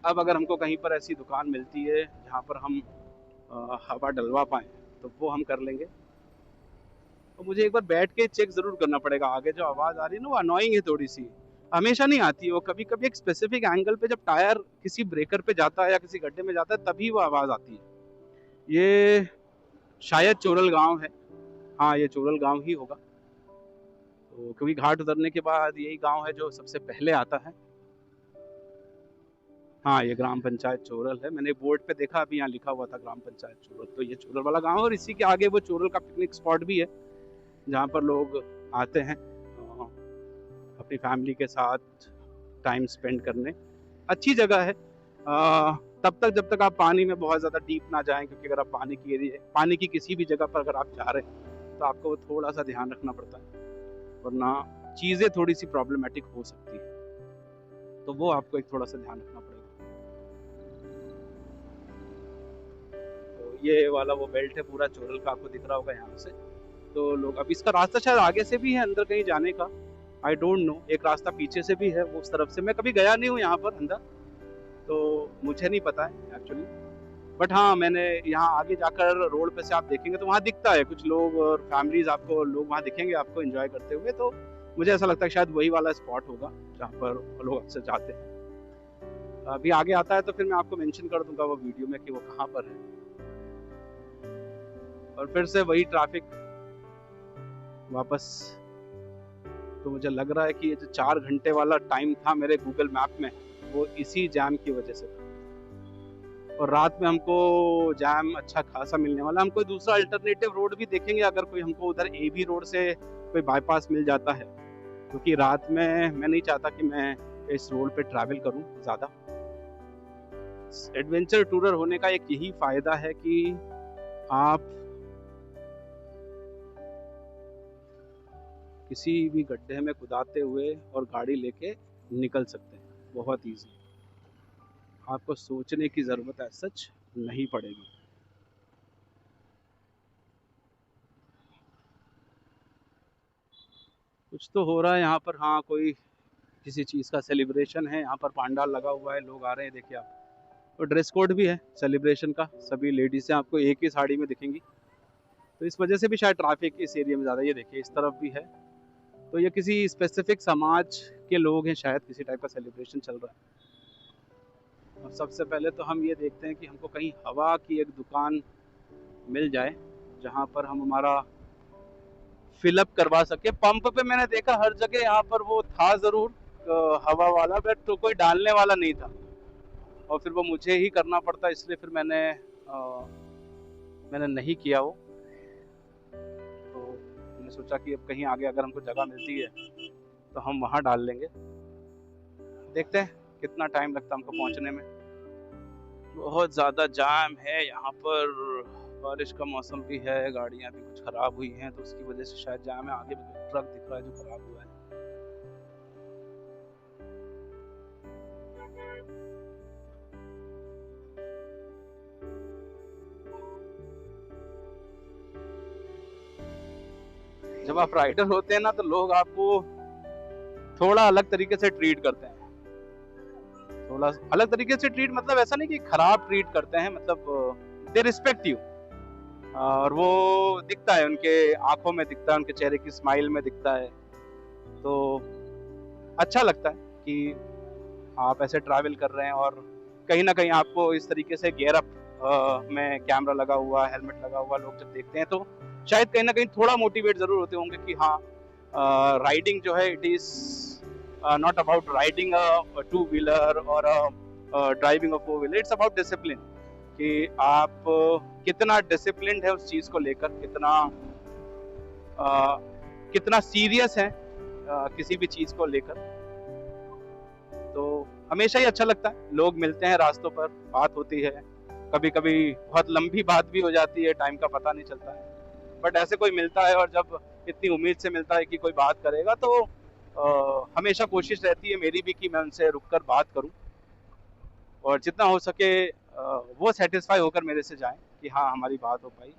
अब अगर हमको कहीं पर ऐसी दुकान मिलती है जहाँ पर हम हवा डलवा पाएँ तो वो हम कर लेंगे। तो मुझे एक बार बैठ के चेक ज़रूर करना पड़ेगा, आगे जो आवाज़ आ रही है ना वो अनोइंग है थोड़ी सी, हमेशा नहीं आती है वो, कभी कभी एक स्पेसिफिक एंगल पे जब टायर किसी ब्रेकर पे जाता है या किसी गड्ढे में जाता है तभी वो आवाज़ आती है। ये शायद चोरल गांव है, हाँ ये चोरल गांव ही होगा, तो क्योंकि घाट उतरने के बाद यही गांव है जो सबसे पहले आता है। हाँ ये ग्राम पंचायत चोरल है, मैंने बोर्ड पे देखा, अभी यहाँ लिखा हुआ था ग्राम पंचायत चोरल, तो ये चोरल वाला गांव है। और इसी के आगे वो चोरल का पिकनिक स्पॉट भी है जहाँ पर लोग आते हैं अपनी फैमिली के साथ टाइम स्पेंड करने, अच्छी जगह है। तब तक जब तक आप पानी में बहुत ज़्यादा डीप ना जाएं, क्योंकि अगर आप पानी की किसी भी जगह पर अगर आप जा रहे हैं तो आपको थोड़ा सा ध्यान रखना पड़ता है, वरना चीज़ें थोड़ी सी प्रॉब्लमेटिक हो सकती है, तो वो आपको एक थोड़ा सा ध्यान रखना पड़ेगा। तो ये वाला वो बेल्ट है पूरा चोरल का, आपको दिख रहा होगा यहाँ से। तो लोग, अब इसका रास्ता शायद आगे से भी है अंदर कहीं जाने का, आई डोंट नो। एक रास्ता पीछे से भी है वो उस तरफ से, मैं कभी गया नहीं हूँ यहाँ पर अंदर, तो मुझे नहीं पता है एक्चुअली। बट हाँ, मैंने यहाँ आगे जाकर रोड पे से आप देखेंगे तो वहाँ दिखता है कुछ लोग और फैमिलीज, आपको लोग वहाँ दिखेंगे आपको एंजॉय करते हुए। तो मुझे ऐसा लगता है शायद वही वाला स्पॉट होगा जहाँ पर लोग अक्सर जाते हैं। अभी आगे आता है तो फिर मैं आपको मेंशन कर दूंगा वो वीडियो में कि वो कहाँ पर है। और फिर से वही ट्रैफिक वापस। तो मुझे लग रहा है कि ये जो 4 घंटे वाला टाइम था मेरे गूगल मैप में, वो इसी जैम की वजह से था। और रात में हमको जैम अच्छा खासा मिलने वाला। हम कोई दूसरा अल्टरनेटिव रोड भी देखेंगे अगर कोई हमको उधर एबी रोड से कोई बाईपास मिल जाता है, क्योंकि रात में मैं नहीं चाहता कि मैं इस रोड पे ट्रैवल करूं ज़्यादा। एडवेंचर टूरर होने का एक यही फ़ायदा है कि आप किसी भी गड्ढे में कुदाते हुए और गाड़ी लेके निकल सकते हैं बहुत इजी। आपको सोचने की ज़रूरत है सच नहीं पड़ेगी। कुछ तो हो रहा है यहाँ पर, हाँ, कोई किसी चीज़ का सेलिब्रेशन है। यहाँ पर पांडाल लगा हुआ है, लोग आ रहे हैं, देखिए आप। और ड्रेस कोड भी है सेलिब्रेशन का, सभी लेडीज़ें आपको एक ही साड़ी में दिखेंगी, तो इस वजह से भी शायद ट्रैफिक इस एरिया में ज़्यादा। ये देखिए इस तरफ भी है, तो ये किसी स्पेसिफिक समाज के लोग हैं, शायद किसी टाइप का सेलिब्रेशन चल रहा है। और सबसे पहले तो हम ये देखते हैं कि हमको कहीं हवा की एक दुकान मिल जाए जहाँ पर हम हमारा फिलअप करवा सके। पंप पे मैंने देखा हर जगह यहाँ पर वो था ज़रूर हवा वाला, बट तो कोई डालने वाला नहीं था, और फिर वो मुझे ही करना पड़ता, इसलिए फिर मैंने नहीं किया वो। तो मैंने सोचा कि अब कहीं आगे अगर हमको जगह मिलती है तो हम वहाँ डाल लेंगे। देखते हैं कितना टाइम लगता है हमको पहुँचने में। बहुत ज़्यादा जाम है यहाँ पर, बारिश का मौसम भी है, गाड़ियाँ भी कुछ ख़राब हुई हैं तो उसकी वजह से शायद जाम है। आगे भी ट्रक दिख रहा है जो ख़राब हुआ है। जब आप राइडर होते हैं ना तो लोग आपको थोड़ा अलग तरीके से ट्रीट करते हैं। थोड़ा अलग तरीके से ट्रीट मतलब ऐसा नहीं कि खराब ट्रीट करते हैं, मतलब दे रिस्पेक्ट यू। और वो दिखता है उनके आंखों में, दिखता है उनके चेहरे की स्माइल में दिखता है। तो अच्छा लगता है कि आप ऐसे ट्रैवल कर रहे हैं और कहीं ना कहीं आपको इस तरीके से गियर अप में कैमरा लगा हुआ, हेलमेट लगा हुआ लोग जब देखते हैं तो शायद कहीं ना कहीं थोड़ा मोटिवेट जरूर होते होंगे कि हाँ, राइडिंग जो है it is not about riding a two wheeler और driving a four wheeler, it's about discipline. कि आप कितना डिसिप्लिन्ड है उस चीज़ को लेकर, कितना सीरियस है किसी भी चीज़ को लेकर। तो हमेशा ही अच्छा लगता है, लोग मिलते हैं रास्तों पर, बात होती है, कभी कभी बहुत लंबी बात भी हो जाती है, टाइम का पता नहीं चलता है। बट ऐसे कोई मिलता है और जब इतनी उम्मीद से मिलता है कि कोई बात करेगा तो हमेशा कोशिश रहती है मेरी भी कि मैं उनसे रुककर बात करूं और जितना हो सके वो सेटिस्फाई होकर मेरे से जाएं कि हाँ हमारी बात हो पाई।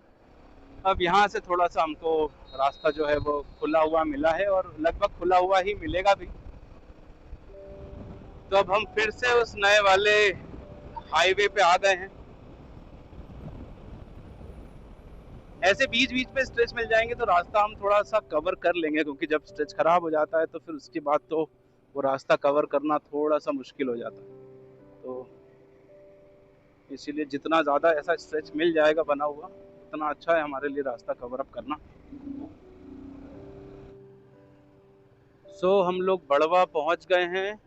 अब यहाँ से थोड़ा सा हमको रास्ता जो है वो खुला हुआ मिला है और लगभग खुला हुआ ही मिलेगा भी। तो अब हम फिर से उस नए वाले हाईवे पे आ गए हैं। ऐसे बीच बीच में स्ट्रेच मिल जाएंगे तो रास्ता हम थोड़ा सा कवर कर लेंगे, क्योंकि जब स्ट्रेच खराब हो जाता है तो फिर उसके बाद तो वो रास्ता कवर करना थोड़ा सा मुश्किल हो जाता है। तो इसीलिए जितना ज़्यादा ऐसा स्ट्रेच मिल जाएगा बना हुआ उतना अच्छा है हमारे लिए रास्ता कवर अप करना। सो हम लोग बड़वा पहुंच गए हैं।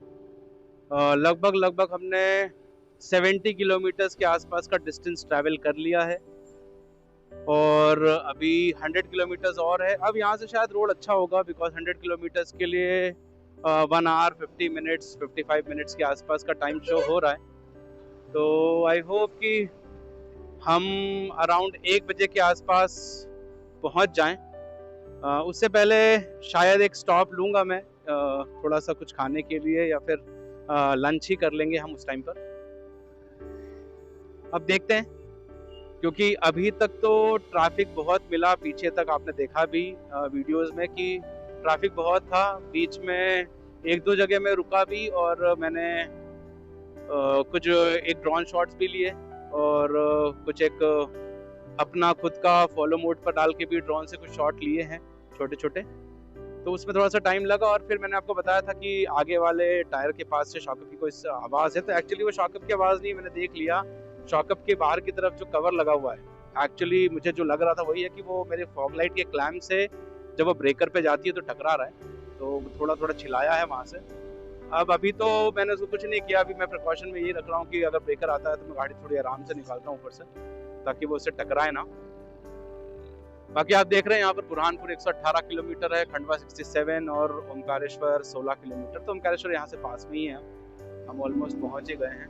लगभग हमने 70 किलोमीटर्स के आसपास का डिस्टेंस ट्रैवल कर लिया है और अभी 100 किलोमीटर्स और है। अब यहाँ से शायद रोड अच्छा होगा बिकॉज 100 किलोमीटर्स के लिए 1 आवर 50 मिनट्स 55 मिनट्स के आसपास का टाइम शो हो रहा है। तो आई होप कि हम अराउंड 1 बजे के आसपास पहुंच जाएं। उससे पहले शायद एक स्टॉप लूँगा मैं थोड़ा सा कुछ खाने के लिए, या फिर लंच ही कर लेंगे हम उस टाइम पर। अब देखते हैं, क्योंकि अभी तक तो ट्रैफिक बहुत मिला। पीछे तक आपने देखा भी वीडियोस में कि ट्रैफिक बहुत था। बीच में 1-2 जगह में रुका भी, और मैंने कुछ एक ड्रोन शॉट्स भी लिए, और कुछ एक अपना खुद का फॉलो मोड पर डाल के भी ड्रोन से कुछ शॉट लिए हैं छोटे छोटे। तो उसमें थोड़ा सा टाइम लगा, और फिर मैंने आपको बताया था कि आगे वाले टायर के पास से शॉकअप की कोई आवाज़ है। तो एक्चुअली वो शॉकअप की आवाज़ नहीं, मैंने देख लिया शॉकअप के बाहर की तरफ जो कवर लगा हुआ है। एक्चुअली मुझे जो लग रहा था वही है कि वो मेरे फॉग लाइट के क्लैम्प से जब वो ब्रेकर पे जाती है तो टकरा रहा है, तो थोड़ा थोड़ा छिलाया है वहाँ से। अब अभी तो मैंने उसको कुछ नहीं किया। अभी मैं प्रिकॉशन में यही रख रहा हूँ कि अगर ब्रेकर आता है तो मैं गाड़ी थोड़ी आराम से निकालता हूँ ऊपर से, ताकि वो उससे टकराए ना। बाकी आप देख रहे हैं यहाँ पर बुरहानपुर 118 किलोमीटर है, खंडवा 67 और ओमकारेश्वर 16 किलोमीटर। तो ओमकारेश्वर यहाँ से पास में ही है, हम ऑलमोस्ट पहुँच ही गए हैं।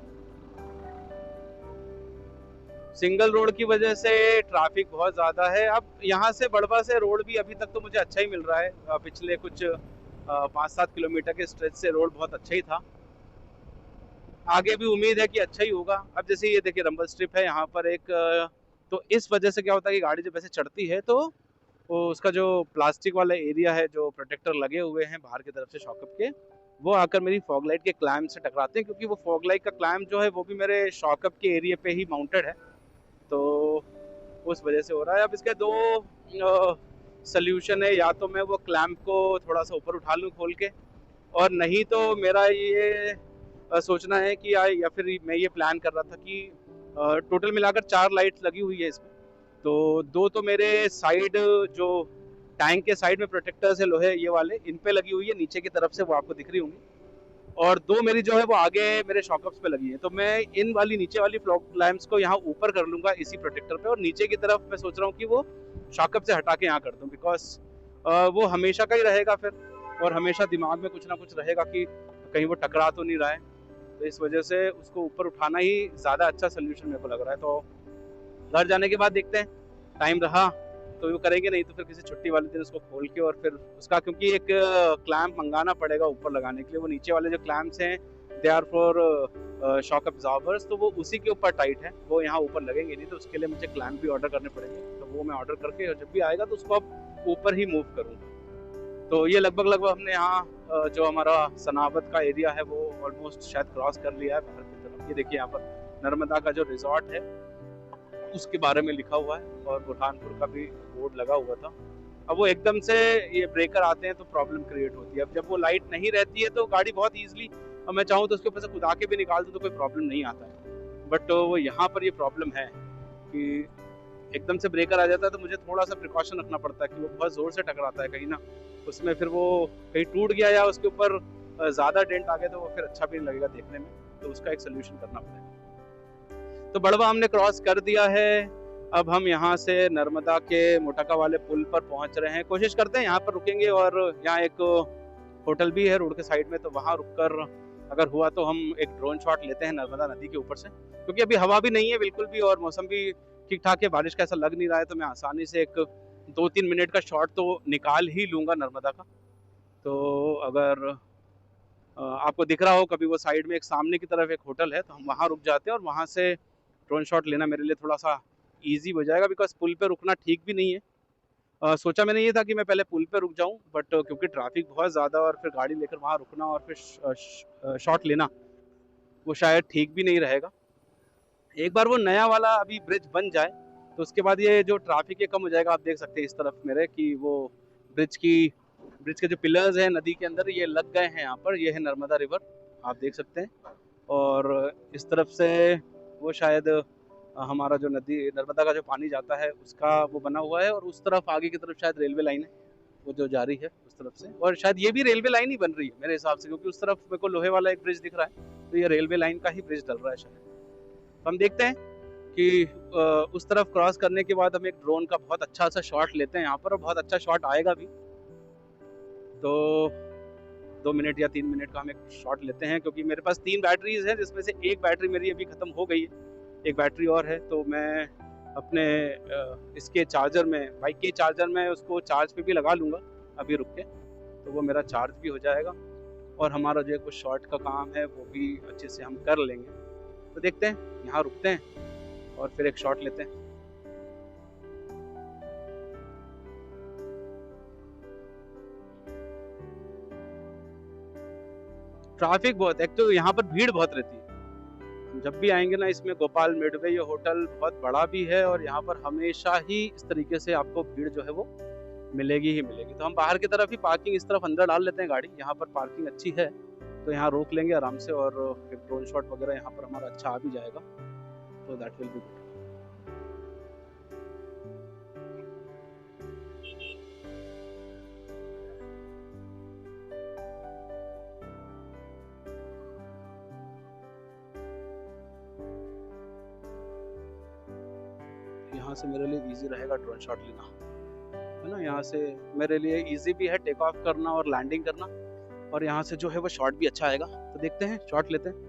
सिंगल रोड की वजह से ट्रैफिक बहुत ज़्यादा है। अब यहाँ से बड़वा से रोड भी अभी तक तो मुझे अच्छा ही मिल रहा है। पिछले कुछ 5-7 किलोमीटर के स्ट्रेच से रोड बहुत अच्छा ही था। आगे भी उम्मीद है कि अच्छा ही होगा। अब जैसे ये देखिए रंबल स्ट्रिप है यहाँ पर एक, तो इस वजह से क्या होता है कि गाड़ी जब ऐसे चढ़ती है तो वो उसका जो प्लास्टिक वाला एरिया है, जो प्रोटेक्टर लगे हुए हैं बाहर की तरफ से शॉकअप के, वो आकर मेरी फॉग लाइट के क्लैम्प से टकराते हैं, क्योंकि वो फॉग लाइट का क्लैम्प जो है वो भी मेरे शॉकअप के एरिया पे ही माउंटेड है। तो उस वजह से हो रहा है। अब इसके दो सल्यूशन है, या तो मैं वो क्लैम्प को थोड़ा सा ऊपर उठा लूँ खोल के, और नहीं तो मेरा ये सोचना है कि या फिर मैं ये प्लान कर रहा था कि टोटल मिलाकर 4 लाइट्स लगी हुई है इसमें। तो 2 तो मेरे साइड जो टैंक के साइड में प्रोटेक्टर्स है लोहे ये वाले, इन पे लगी हुई है नीचे की तरफ से, वो आपको दिख रही होंगी। और 2 मेरी जो है वो आगे मेरे शॉकअप्स पे लगी है। तो मैं इन वाली नीचे वाली फ्लॉग लैम्प्स को यहाँ ऊपर कर लूँगा इसी प्रोटेक्टर पे, और नीचे की तरफ मैं सोच रहा हूँ कि वो शॉकअप से हटा के यहाँ कर दूँ, बिकॉज वो हमेशा का ही रहेगा फिर, और हमेशा दिमाग में कुछ ना कुछ रहेगा कि कहीं वो टकरा तो नहीं रहा है। तो इस वजह से उसको ऊपर उठाना ही ज़्यादा अच्छा सोल्यूशन मेरे को लग रहा है। तो घर जाने के बाद देखते हैं, टाइम रहा तो वो करेंगे, नहीं तो फिर किसी छुट्टी वाले दिन उसको खोल के, और फिर उसका क्योंकि एक क्लैम्प मंगाना पड़ेगा ऊपर लगाने के लिए। वो नीचे वाले जो क्लैम्प्स हैं they are for shock absorbers, तो वो उसी के ऊपर टाइट है, वो यहाँ ऊपर लगेंगे नहीं। तो उसके लिए मुझे क्लैम्प भी ऑर्डर करने पड़ेंगे। तो वो मैं ऑर्डर करके जब भी आएगा तो उसको अब ऊपर ही मूव करूँगा। तो ये लगभग हमने यहाँ जो हमारा सनावत का एरिया है वो ऑलमोस्ट शायद क्रॉस कर लिया है बाहर की तरफ। ये देखिए यहाँ पर नर्मदा का जो रिजॉर्ट है उसके बारे में लिखा हुआ है, और बुरहानपुर का भी बोर्ड लगा हुआ था। अब वो एकदम से ये ब्रेकर आते हैं तो प्रॉब्लम क्रिएट होती है। अब जब वो लाइट नहीं रहती है तो गाड़ी बहुत ईजिली, अब मैं चाहूँ तो उसके ऊपर से कूदा के भी निकाल दूँ तो कोई प्रॉब्लम नहीं आता है। बट वो यहाँ पर ये प्रॉब्लम है कि एकदम से ब्रेकर आ जाता है तो मुझे थोड़ा सा प्रिकॉशन रखना पड़ता है कि वो बहुत ज़ोर से टकराता है कहीं ना, उसमें फिर वो कहीं टूट गया या उसके ऊपर ज़्यादा डेंट आ गया तो वो फिर अच्छा भी नहीं लगेगा देखने में। तो उसका एक सोल्यूशन करना पड़ेगा। तो बड़वा हमने क्रॉस कर दिया है। अब हम यहाँ से नर्मदा के मोटका वाले पुल पर पहुँच रहे हैं। कोशिश करते हैं यहाँ पर रुकेंगे, और यहाँ एक होटल भी है रोड के साइड में, तो वहाँ रुककर अगर हुआ तो हम एक ड्रोन शॉट लेते हैं नर्मदा नदी के ऊपर से, क्योंकि अभी हवा भी नहीं है बिल्कुल भी, और मौसम भी ठीक ठाक है, बारिश का ऐसा लग नहीं रहा है। तो मैं आसानी से एक 2-3 मिनट का शॉट तो निकाल ही लूँगा नर्मदा का। तो अगर आपको दिख रहा हो कभी वो साइड में एक सामने की तरफ एक होटल है, तो हम वहाँ रुक जाते हैं, और वहाँ से ड्रोन शॉट लेना मेरे लिए थोड़ा सा ईजी हो जाएगा, बिकॉज पुल पे रुकना ठीक भी नहीं है। सोचा मैंने ये था कि मैं पहले पुल पे रुक जाऊं, बट क्योंकि ट्रैफिक बहुत ज़्यादा और फिर गाड़ी लेकर वहाँ रुकना और फिर शॉट लेना वो शायद ठीक भी नहीं रहेगा। एक बार वो नया वाला अभी ब्रिज बन जाए तो उसके बाद ये जो ट्रैफिक है कम हो जाएगा। आप देख सकते हैं इस तरफ मेरे कि वो ब्रिज के जो पिलर्स हैं नदी के अंदर ये लग गए हैं यहाँ पर। ये है नर्मदा रिवर, आप देख सकते हैं, और इस तरफ से वो शायद हमारा जो नदी नर्मदा का जो पानी जाता है उसका वो बना हुआ है, और उस तरफ आगे की तरफ शायद रेलवे लाइन है वो जो जारी है उस तरफ से, और शायद ये भी रेलवे लाइन ही बन रही है मेरे हिसाब से, क्योंकि उस तरफ मेरे को लोहे वाला एक ब्रिज दिख रहा है, तो ये रेलवे लाइन का ही ब्रिज डल रहा है शायद। तो हम देखते हैं कि उस तरफ क्रॉस करने के बाद हम एक ड्रोन का बहुत अच्छा सा शॉट लेते हैं यहाँ पर, और बहुत अच्छा शॉट आएगा भी। तो 2 मिनट या 3 मिनट का हम एक शॉट लेते हैं, क्योंकि मेरे पास 3 बैटरीज हैं जिसमें से एक बैटरी मेरी अभी ख़त्म हो गई है, एक बैटरी और है। तो मैं अपने इसके चार्जर में, बाइक के चार्जर में उसको चार्ज पे भी लगा लूँगा अभी रुक के, तो वो मेरा चार्ज भी हो जाएगा और हमारा जो है कुछ शॉर्ट का काम है वो भी अच्छे से हम कर लेंगे। तो देखते हैं, यहाँ रुकते हैं और फिर एक शॉट लेते हैं। ट्रैफिक बहुत, एक तो यहाँ पर भीड़ बहुत रहती है। जब भी आएंगे ना, इसमें गोपाल मिडवे ये होटल बहुत बड़ा भी है और यहाँ पर हमेशा ही इस तरीके से आपको भीड़ जो है वो मिलेगी ही मिलेगी। तो हम बाहर की तरफ ही पार्किंग इस तरफ अंदर डाल लेते हैं गाड़ी, यहाँ पर पार्किंग अच्छी है तो यहाँ रोक लेंगे आराम से और फिर ड्रोन शॉट वगैरह यहाँ पर हमारा अच्छा आ भी जाएगा, तो दैट विल बी गुड। यहाँ से मेरे लिए इजी रहेगा ड्रोन शॉट लेना, है ना। यहाँ से मेरे लिए इजी भी है टेक ऑफ करना और लैंडिंग करना, और यहाँ से जो है वो शॉट भी अच्छा आएगा। तो देखते हैं, शॉट लेते हैं।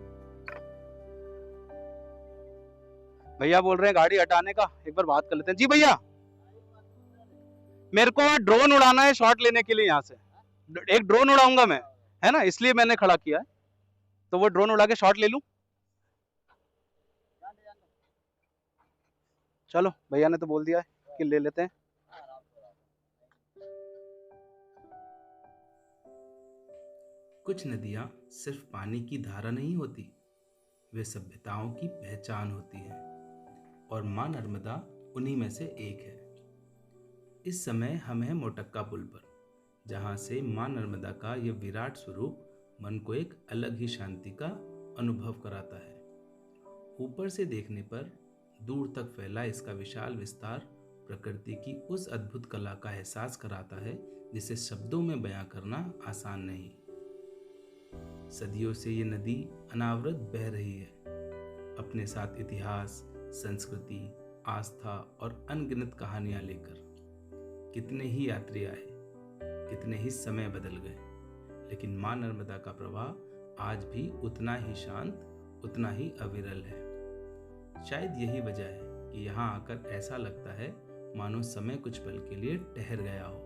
भैया बोल रहे हैं गाड़ी हटाने का, एक बार बात कर लेते हैं। जी भैया, मेरे को ड्रोन उड़ाना है शॉट लेने के लिए, यहाँ से एक ड्रोन उड़ाऊंगा मैं, है ना, इसलिए मैंने खड़ा किया है। तो वो ड्रोन उड़ा के शॉट ले लूं? चलो, भैया ने तो बोल दिया है कि ले लेते हैं। कुछ नदियाँ सिर्फ पानी की धारा नहीं होती, वे सभ्यताओं की पहचान होती हैं, और माँ नर्मदा उन्हीं में से एक है। इस समय हम हैं मोटक्का पुल पर, जहाँ से माँ नर्मदा का यह विराट स्वरूप मन को एक अलग ही शांति का अनुभव कराता है। ऊपर से देखने पर दूर तक फैला इसका विशाल विस्तार प्रकृति की उस अद्भुत कला का एहसास कराता है जिसे शब्दों में बयां करना आसान नहीं। सदियों से ये नदी अनावरत बह रही है, अपने साथ इतिहास, संस्कृति, आस्था और अनगिनत कहानियां लेकर। कितने ही यात्री आए, कितने ही समय बदल गए, लेकिन माँ नर्मदा का प्रवाह आज भी उतना ही शांत, उतना ही अविरल है। शायद यही वजह है कि यहाँ आकर ऐसा लगता है मानो समय कुछ पल के लिए ठहर गया हो,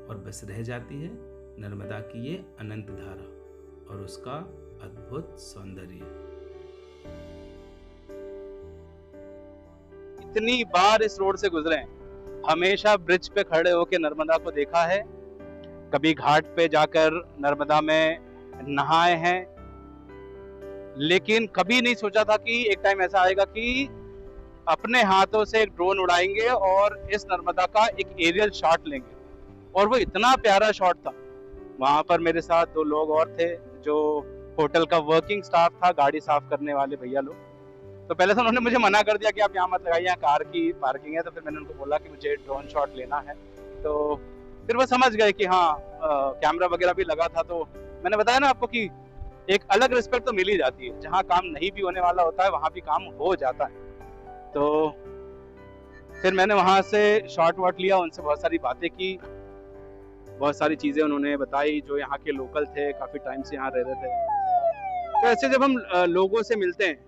और बस रह जाती है नर्मदा की ये अनंत धारा और उसका अद्भुत सौंदर्य। इतनी बार इस रोड से गुजरे हैं, हमेशा ब्रिज पे खड़े होकर नर्मदा को देखा है, कभी घाट पे जाकर नर्मदा में नहाए हैं, लेकिन कभी नहीं सोचा था कि एक टाइम ऐसा आएगा कि अपने हाथों से एक ड्रोन उड़ाएंगे और इस नर्मदा का एक एरियल शॉट लेंगे। और वो इतना प्यारा शॉट था। वहां पर मेरे साथ 2 लोग और थे जो होटल का वर्किंग स्टाफ था, गाड़ी साफ करने वाले भैया लोग। तो पहले तो उन्होंने मुझे मना कर दिया कि आप यहाँ मत लगाइए, यहाँ कार की पार्किंग है। तो फिर मैंने उनको बोला कि मुझे ड्रोन शॉट लेना है, तो फिर वो समझ गए कि हाँ कैमरा वगैरह भी लगा था। तो मैंने बताया ना आपको कि एक अलग रिस्पेक्ट तो मिल ही जाती है, जहाँ काम नहीं भी होने वाला होता है वहाँ भी काम हो जाता है। तो फिर मैंने वहाँ से शॉट वॉट लिया, उनसे बहुत सारी बातें की, बहुत सारी चीज़ें उन्होंने बताई, जो यहाँ के लोकल थे, काफ़ी टाइम से यहाँ रह रहे थे। तो ऐसे जब हम लोगों से मिलते हैं,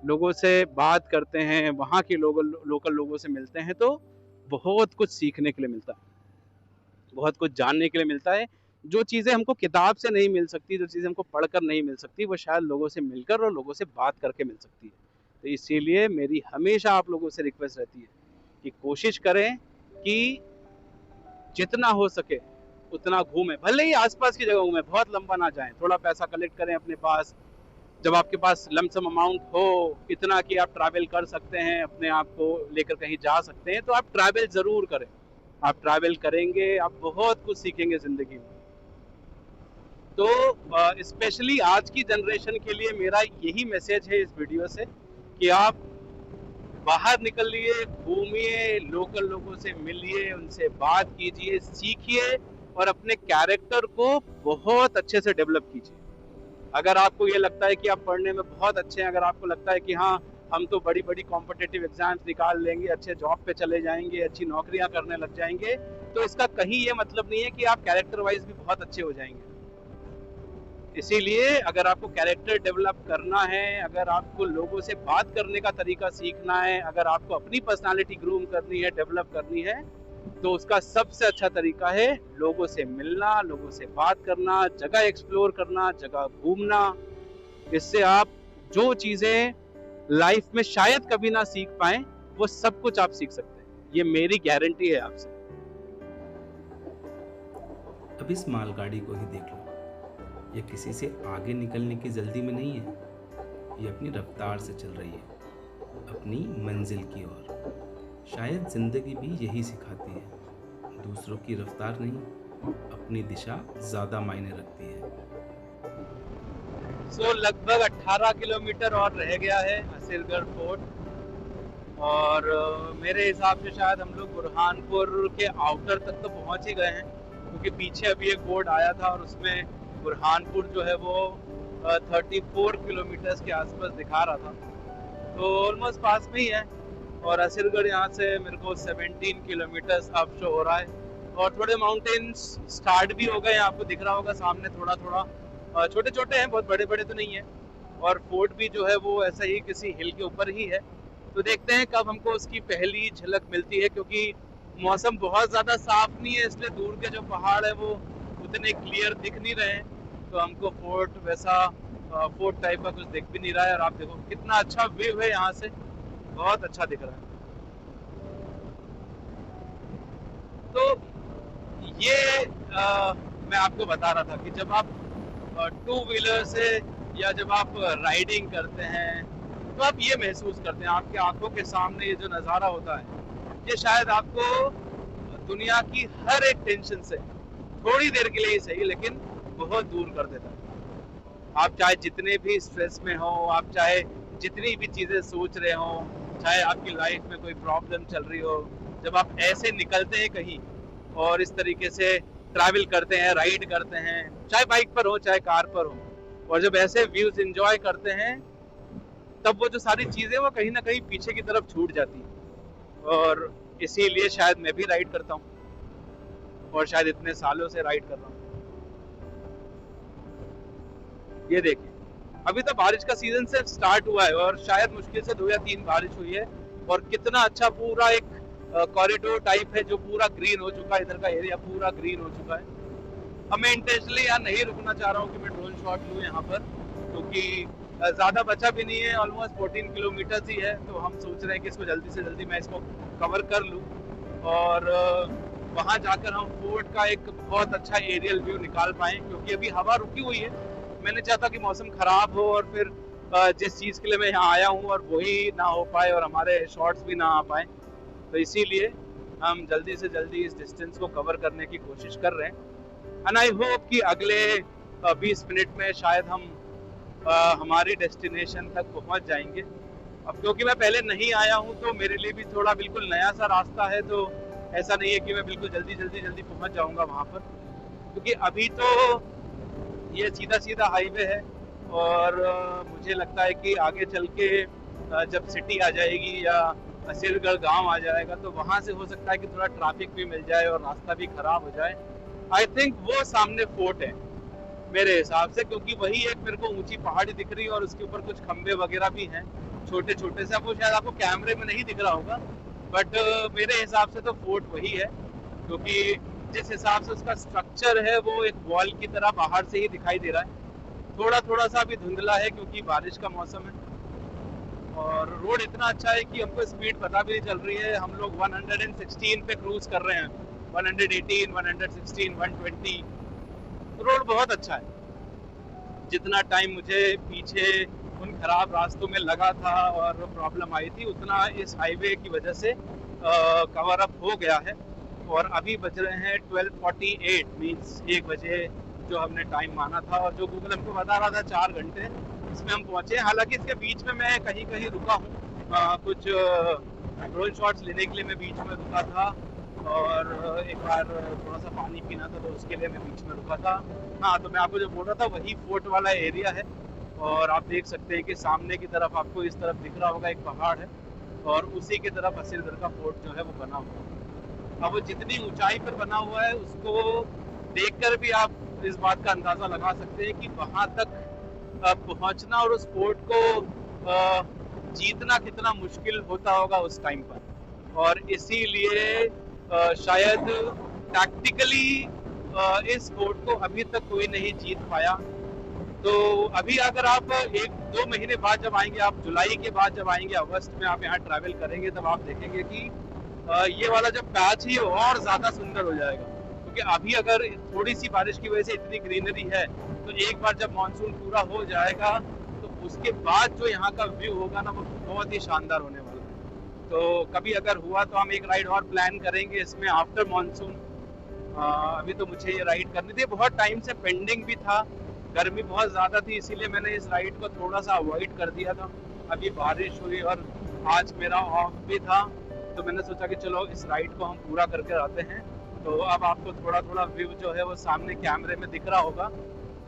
लोगों से बात करते हैं, वहाँ के लोकल लोगों से मिलते हैं, तो बहुत कुछ सीखने के लिए मिलता है, बहुत कुछ जानने के लिए मिलता है। जो चीज़ें हमको किताब से नहीं मिल सकती, जो चीज़ें हमको पढ़कर नहीं मिल सकती, वो शायद लोगों से मिलकर और लोगों से बात करके मिल सकती है। तो इसीलिए मेरी हमेशा आप लोगों से रिक्वेस्ट रहती है कि कोशिश करें कि जितना हो सके उतना घूमें, भले ही आसपास की जगह घूमें, बहुत लंबा ना जाएं। थोड़ा पैसा कलेक्ट करें अपने पास, जब आपके पास लमसम अमाउंट हो, इतना कि आप ट्रैवल कर सकते हैं, अपने आप को लेकर कहीं जा सकते हैं, तो आप ट्रैवल ज़रूर करें। आप ट्रैवल करेंगे, आप बहुत कुछ सीखेंगे ज़िंदगी में। तो स्पेशली आज की जनरेशन के लिए मेरा यही मैसेज है इस वीडियो से कि आप बाहर निकलिए, घूमिए, लोकल लोगों से मिलिए, उनसे बात कीजिए, सीखिए और अपने कैरेक्टर को बहुत अच्छे से डेवलप कीजिए। अगर आपको ये लगता है कि आप पढ़ने में बहुत अच्छे हैं, अगर आपको लगता है कि हाँ हम तो बड़ी बड़ी कॉम्पिटिटिव एग्जाम्स निकाल लेंगे, अच्छे जॉब पे चले जाएंगे, अच्छी नौकरियां करने लग जाएंगे, तो इसका कहीं ये मतलब नहीं है कि आप कैरेक्टर वाइज भी बहुत अच्छे हो जाएंगे। इसीलिए अगर आपको कैरेक्टर डेवलप करना है, अगर आपको लोगों से बात करने का तरीका सीखना है, अगर आपको अपनी पर्सनालिटी ग्रूम करनी है, डेवलप करनी है, तो उसका सबसे अच्छा तरीका है लोगों से मिलना, लोगों से बात करना, जगह एक्सप्लोर करना, जगह घूमना। इससे आप जो चीजें लाइफ में शायद कभी ना सीख पाए, वो सब कुछ आप सीख सकते हैं। ये मेरी गारंटी है आपसे। अब इस मालगाड़ी को ही देख लो, ये किसी से आगे निकलने की जल्दी में नहीं है। ये अपनी रफ्तार से चल रही है, अपनी मंजिल की ओर। शायद जिंदगी भी यही सिखाती है, दूसरों की रफ्तार नहीं, अपनी दिशा ज़्यादा मायने रखती है। लगभग 18 किलोमीटर और रह गया है असिलगढ़ फोर्ट, और मेरे हिसाब से शायद हम लोग बुरहानपुर के आउटर तक तो पहुंच ही गए हैं, क्योंकि पीछे अभी एक बोर्ड आया था और उसमें बुरहानपुर जो है वो 34 किलोमीटर के आसपास दिखा रहा था, तो ऑलमोस्ट पास में ही है। और असिलगढ़ यहाँ से मेरे को 17 किलोमीटर अब शो हो रहा है, और थोड़े माउंटेन्स स्टार्ट भी हो गए हैं, आपको दिख रहा होगा सामने थोड़ा थोड़ा, छोटे छोटे हैं, बहुत बड़े बड़े तो नहीं है। और फोर्ट भी जो है वो ऐसा ही किसी हिल के ऊपर ही है, तो देखते हैं कब हमको उसकी पहली झलक मिलती है, क्योंकि मौसम बहुत ज़्यादा साफ नहीं है, इसलिए दूर के जो पहाड़ है वो उतने क्लियर दिख नहीं रहे हैं, तो हमको फोर्ट वैसा फोर्ट टाइप का कुछ दिख भी नहीं रहा है। और आप देखो कितना अच्छा व्यू है यहाँ से, बहुत अच्छा दिख रहा है। तो ये मैं आपको बता रहा था कि जब आप टू व्हीलर से या जब आप राइडिंग करते हैं, तो आप ये महसूस करते हैं, आपके आंखों के सामने ये जो नज़ारा होता है, ये शायद आपको दुनिया की हर एक टेंशन से थोड़ी देर के लिए ही सही, लेकिन बहुत दूर कर देता है। आप चाहे जितने भी स्ट्रेस में हो, आप चाहे जितनी भी चीज़ें सोच रहे हो, चाहे आपकी लाइफ में कोई प्रॉब्लम चल रही हो, जब आप ऐसे निकलते हैं कहीं और इस तरीके से ट्रैवल करते हैं, राइड करते हैं, चाहे बाइक पर हो चाहे कार पर हो, और जब ऐसे व्यूज एंजॉय करते हैं, तब वो जो सारी चीज़ें वो कहीं ना कहीं पीछे की तरफ छूट जाती हैं। और इसीलिए शायद मैं भी राइड करता हूँ, और शायद इतने सालों से राइड कर रहा हूँ। ये देखिए, अभी तो बारिश का सीजन से स्टार्ट हुआ है, और शायद मुश्किल से 2 या 3 बारिश हुई है, और कितना अच्छा पूरा एक कॉरिडोर टाइप है जो पूरा ग्रीन हो चुका है, इधर का एरिया पूरा ग्रीन हो चुका है। अब मैं इंटेंशनली यहाँ नहीं रुकना चाह रहा हूँ कि मैं ड्रोन शॉट लूँ यहाँ पर, क्योंकि ज़्यादा बचा भी नहीं है, ऑलमोस्ट 14 किलोमीटर ही है, तो हम सोच रहे हैं कि इसको जल्दी से जल्दी मैं इसको कवर कर लूँ, और वहाँ जाकर हम फोर्ट का एक बहुत अच्छा एरियल व्यू निकाल पाएँ, क्योंकि अभी हवा रुकी हुई है। मैं नहीं चाहता कि मौसम ख़राब हो और फिर जिस चीज़ के लिए मैं यहाँ आया हूँ और वही ना हो पाए और हमारे शॉट्स भी ना आ पाए, तो इसीलिए हम जल्दी से जल्दी इस डिस्टेंस को कवर करने की कोशिश कर रहे हैं। एंड आई होप कि अगले 20 मिनट में शायद हम हमारी डेस्टिनेशन तक पहुंच जाएंगे। अब क्योंकि मैं पहले नहीं आया हूं, तो मेरे लिए भी थोड़ा बिल्कुल नया सा रास्ता है, तो ऐसा नहीं है कि मैं बिल्कुल जल्दी पहुंच जाऊंगा वहां पर, क्योंकि अभी तो ये सीधा सीधा हाईवे है, और मुझे लगता है कि आगे चल के जब सिटी आ जाएगी या असिलगढ़ गांव आ जाएगा, तो वहां से हो सकता है कि थोड़ा ट्रैफिक भी मिल जाए और रास्ता भी खराब हो जाए। आई थिंक वो सामने फोर्ट है मेरे हिसाब से, क्योंकि वही एक मेरे को ऊंची पहाड़ी दिख रही है और उसके ऊपर कुछ खंबे वगैरह भी हैं छोटे छोटे से। अब वो शायद आपको कैमरे में नहीं दिख रहा होगा, बट मेरे हिसाब से तो फोर्ट वही है, क्योंकि जिस हिसाब से उसका स्ट्रक्चर है वो एक वॉल की तरह बाहर से ही दिखाई दे रहा है। थोड़ा सा भी धुंधला है क्योंकि बारिश का मौसम है, और रोड इतना अच्छा है कि हमको स्पीड पता भी नहीं चल रही है। हम लोग 116 पे क्रूज कर रहे हैं, 118, 116, 120। रोड बहुत अच्छा है। जितना टाइम मुझे पीछे उन खराब रास्तों में लगा था और प्रॉब्लम आई थी, उतना इस हाईवे की वजह से कवर अप हो गया है। और अभी बज रहे हैं 12:48, मीन्स 1 बजे जो हमने टाइम माना था, और जो गूगल हमको बता रहा था 4 घंटे, इसमें हम पहुंचे। हालांकि इसके बीच में मैं कहीं कहीं रुका हूँ, कुछ ड्रोन शॉट्स लेने के लिए मैं बीच में रुका था, और एक बार थोड़ा सा पानी पीना था, तो उसके लिए मैं बीच में रुका था। हाँ, तो मैं आपको जो बोल रहा था वही फोर्ट वाला एरिया है, और आप देख सकते हैं कि सामने की तरफ आपको इस तरफ दिख रहा होगा एक पहाड़ है, और उसी की तरफ असिलगढ़ का फोर्ट जो है वो बना हुआ है। अब वो जितनी ऊंचाई पर बना हुआ है उसको देखकर भी आप इस बात का अंदाज़ा लगा सकते हैं कि वहाँ तक पहुँचना और उस फोर्ट को जीतना कितना मुश्किल होता होगा उस टाइम पर। और इसीलिए शायद टैक्टिकली इस फोर्ट को अभी तक कोई नहीं जीत पाया। तो अभी अगर आप 1-2 महीने बाद जब आएंगे, आप जुलाई के बाद जब आएंगे, अगस्त में आप यहाँ ट्रैवल करेंगे, तब आप देखेंगे कि ये वाला जो पैच है और ज़्यादा सुंदर हो जाएगा। क्योंकि अभी अगर थोड़ी सी बारिश की वजह से इतनी ग्रीनरी है, तो एक बार जब मानसून पूरा हो जाएगा तो उसके बाद जो यहाँ का व्यू होगा ना, वो बहुत ही शानदार होने वाला है। तो कभी अगर हुआ तो हम एक राइड और प्लान करेंगे इसमें आफ्टर मानसून। अभी तो मुझे ये राइड करनी थी, बहुत टाइम से पेंडिंग भी था, गर्मी बहुत ज़्यादा थी, इसीलिए मैंने इस राइड को थोड़ा सा अवॉइड कर दिया था। अभी बारिश हुई और आज मेरा ऑफ भी था, तो मैंने सोचा कि चलो इस राइड को हम पूरा करके आते हैं। तो अब आपको थोड़ा थोड़ा व्यू जो है वो सामने कैमरे में दिख रहा होगा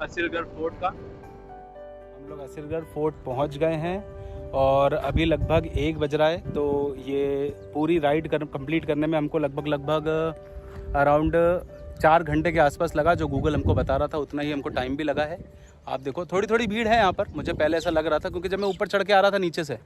असिलगढ़ फोर्ट का। हम लोग असिलगढ़ फोर्ट पहुंच गए हैं और अभी लगभग 1 बज रहा है। तो ये पूरी राइड कंप्लीट करने में हमको लगभग अराउंड 4 घंटे के आसपास लगा। जो गूगल हमको बता रहा था उतना ही हमको टाइम भी लगा है। आप देखो थोड़ी थोड़ी भीड़ है यहाँ पर, मुझे पहले ऐसा लग रहा था, क्योंकि जब मैं ऊपर चढ़ के आ रहा था नीचे से,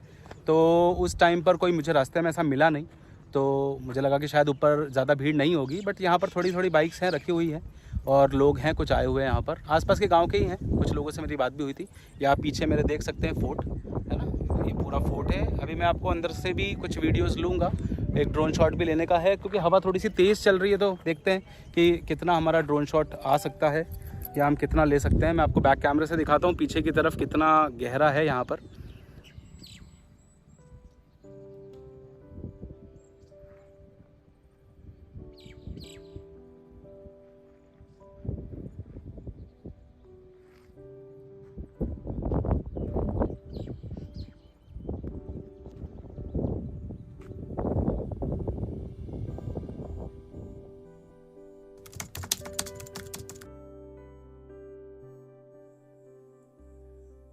तो उस टाइम पर कोई मुझे रास्ते में ऐसा मिला नहीं, तो मुझे लगा कि शायद ऊपर ज़्यादा भीड़ नहीं होगी। बट यहाँ पर थोड़ी थोड़ी बाइक्स हैं, रखी हुई हैं, और लोग हैं, कुछ आए हुए हैं यहाँ पर, आसपास के गांव के ही हैं। कुछ लोगों से मेरी बात भी हुई थी। या पीछे मेरे देख सकते हैं फोर्ट है ना, ये पूरा फोर्ट है। अभी मैं आपको अंदर से भी कुछ वीडियोस लूँगा, एक ड्रोन शॉट भी लेने का है, क्योंकि हवा थोड़ी सी तेज़ चल रही है। तो देखते हैं कि कितना हमारा ड्रोन शॉट आ सकता है या हम कितना ले सकते हैं। मैं आपको बैक कैमरे से दिखाता हूँ पीछे की तरफ कितना गहरा है यहाँ पर।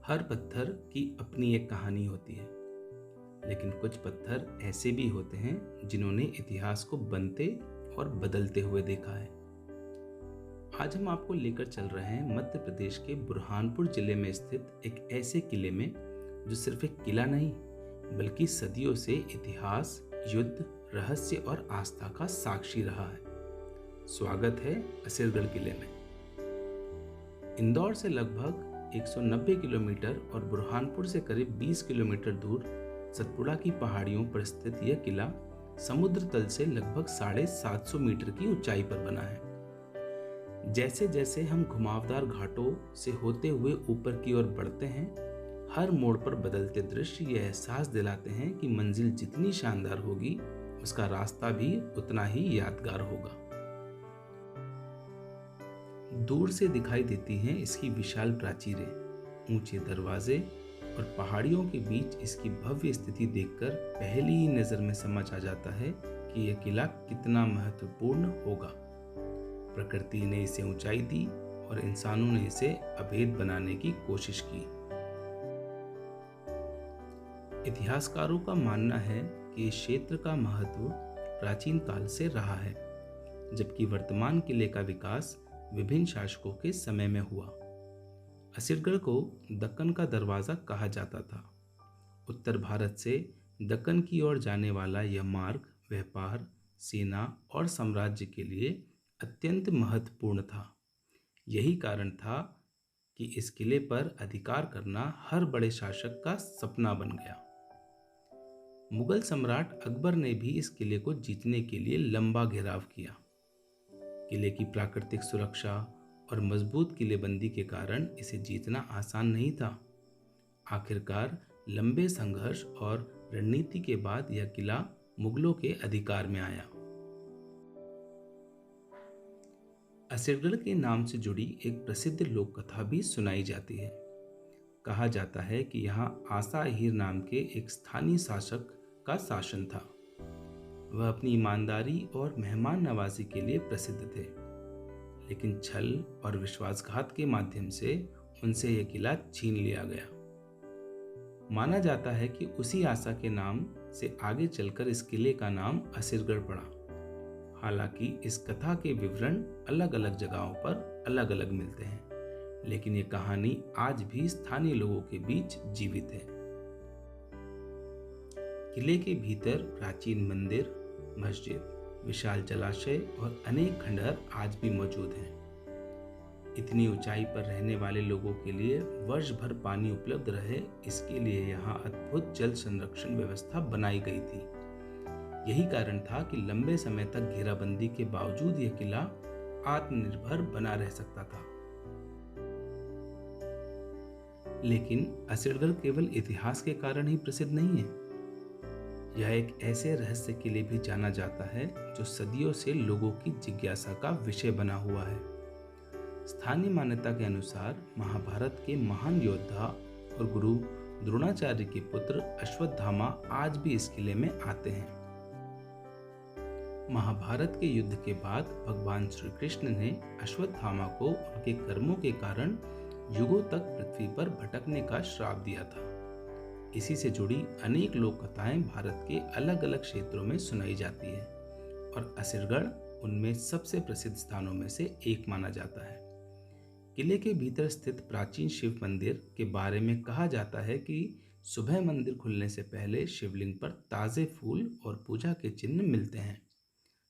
हर पत्थर की अपनी एक कहानी होती है, लेकिन कुछ पत्थर ऐसे भी होते हैं जिन्होंने इतिहास को बनते और बदलते हुए देखा है। आज हम आपको लेकर चल रहे हैं मध्य प्रदेश के बुरहानपुर जिले में स्थित एक ऐसे किले में जो सिर्फ एक किला नहीं, बल्कि सदियों से इतिहास, युद्ध, रहस्य और आस्था का साक्षी रहा है। स्वागत है असिलगढ़ किले में। इंदौर से लगभग 190 किलोमीटर और बुरहानपुर से करीब 20 किलोमीटर दूर सतपुड़ा की पहाड़ियों पर स्थित यह किला समुद्र तल से लगभग 750 मीटर की ऊंचाई पर बना है। जैसे जैसे हम घुमावदार घाटों से होते हुए ऊपर की ओर बढ़ते हैं, हर मोड़ पर बदलते दृश्य यह एहसास दिलाते हैं कि मंजिल जितनी शानदार होगी, उसका रास्ता भी उतना ही यादगार होगा। दूर से दिखाई देती हैं इसकी विशाल प्राचीरें, ऊंचे दरवाजे और पहाड़ियों के बीच इसकी भव्य स्थिति देखकर पहली ही नजर में समझ आ जाता है कि यह किला कितना महत्वपूर्ण होगा। प्रकृति ने इसे ऊंचाई दी और इंसानों ने इसे अभेद बनाने की कोशिश की। इतिहासकारों का मानना है कि इस क्षेत्र का महत्व प्राचीन काल से रहा है, जबकि वर्तमान किले का विकास विभिन्न शासकों के समय में हुआ। असिलगढ़ को दक्कन का दरवाजा कहा जाता था। उत्तर भारत से दक्कन की ओर जाने वाला यह मार्ग व्यापार, सेना और साम्राज्य के लिए अत्यंत महत्वपूर्ण था। यही कारण था कि इस किले पर अधिकार करना हर बड़े शासक का सपना बन गया। मुगल सम्राट अकबर ने भी इस किले को जीतने के लिए लंबा घेराव किया। किले की प्राकृतिक सुरक्षा और मजबूत किलेबंदी के कारण इसे जीतना आसान नहीं था। आखिरकार लंबे संघर्ष और रणनीति के बाद यह किला मुगलों के अधिकार में आया। असिलगढ़ के नाम से जुड़ी एक प्रसिद्ध लोक कथा भी सुनाई जाती है। कहा जाता है कि यहाँ आसा अहीर नाम के एक स्थानीय शासक का शासन था। वह अपनी ईमानदारी और मेहमान नवाजी के लिए प्रसिद्ध थे, लेकिन छल और विश्वासघात के माध्यम से उनसे यह किला छीन लिया गया। माना जाता है कि उसी आशा के नाम से आगे चलकर इस किले का नाम असिलगढ़ पड़ा। हालांकि इस कथा के विवरण अलग अलग जगहों पर अलग अलग मिलते हैं, लेकिन ये कहानी आज भी स्थानीय लोगों के बीच जीवित है। किले के भीतर प्राचीन मंदिर, मस्जिद, विशाल जलाशय और अनेक खंडहर आज भी मौजूद हैं। इतनी ऊंचाई पर रहने वाले लोगों के लिए वर्ष भर पानी उपलब्ध रहे, इसके लिए यहाँ अद्भुत जल संरक्षण व्यवस्था बनाई गई थी। यही कारण था कि लंबे समय तक घेराबंदी के बावजूद यह किला आत्मनिर्भर बना रह सकता था। लेकिन असरगढ़ केवल इतिहास के कारण ही प्रसिद्ध नहीं है। यह एक ऐसे रहस्य के लिए भी जाना जाता है जो सदियों से लोगों की जिज्ञासा का विषय बना हुआ है। स्थानीय मान्यता के अनुसार महाभारत के महान योद्धा और गुरु द्रोणाचार्य के पुत्र अश्वत्थामा आज भी इस किले में आते हैं। महाभारत के युद्ध के बाद भगवान श्री कृष्ण ने अश्वत्थामा को उनके कर्मों के कारण युगों तक पृथ्वी पर भटकने का श्राप दिया था। इसी से जुड़ी अनेक लोक कथाएं भारत के अलग अलग क्षेत्रों में सुनाई जाती है और असरगढ़ उनमें सबसे प्रसिद्ध स्थानों में से एक माना जाता है। किले के भीतर स्थित प्राचीन शिव मंदिर के बारे में कहा जाता है कि सुबह मंदिर खुलने से पहले शिवलिंग पर ताज़े फूल और पूजा के चिन्ह मिलते हैं।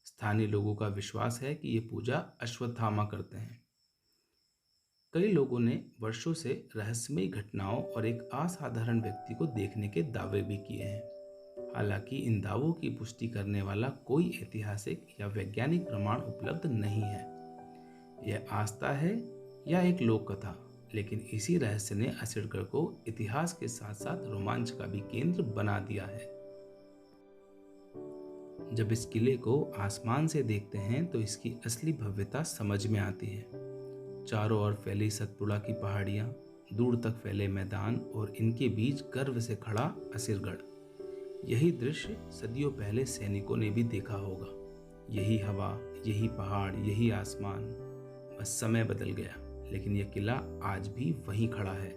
स्थानीय लोगों का विश्वास है कि ये पूजा अश्वत्थामा करते हैं। कई लोगों ने वर्षों से रहस्यमयी घटनाओं और एक असाधारण व्यक्ति को देखने के दावे भी किए हैं। हालांकि इन दावों की पुष्टि करने वाला कोई ऐतिहासिक या वैज्ञानिक प्रमाण उपलब्ध नहीं है। यह आस्था है या एक लोक कथा, लेकिन इसी रहस्य ने असरगढ़ को इतिहास के साथ साथ रोमांच का भी केंद्र बना दिया है। जब इस किले को आसमान से देखते हैं तो इसकी असली भव्यता समझ में आती है। चारों ओर फैली सतपुड़ा की पहाड़ियां, दूर तक फैले मैदान और इनके बीच गर्व से खड़ा असरगढ़। यही दृश्य सदियों पहले सैनिकों ने भी देखा होगा। यही हवा, यही पहाड़, यही आसमान। बस समय बदल गया, लेकिन यह किला आज भी वहीं खड़ा है।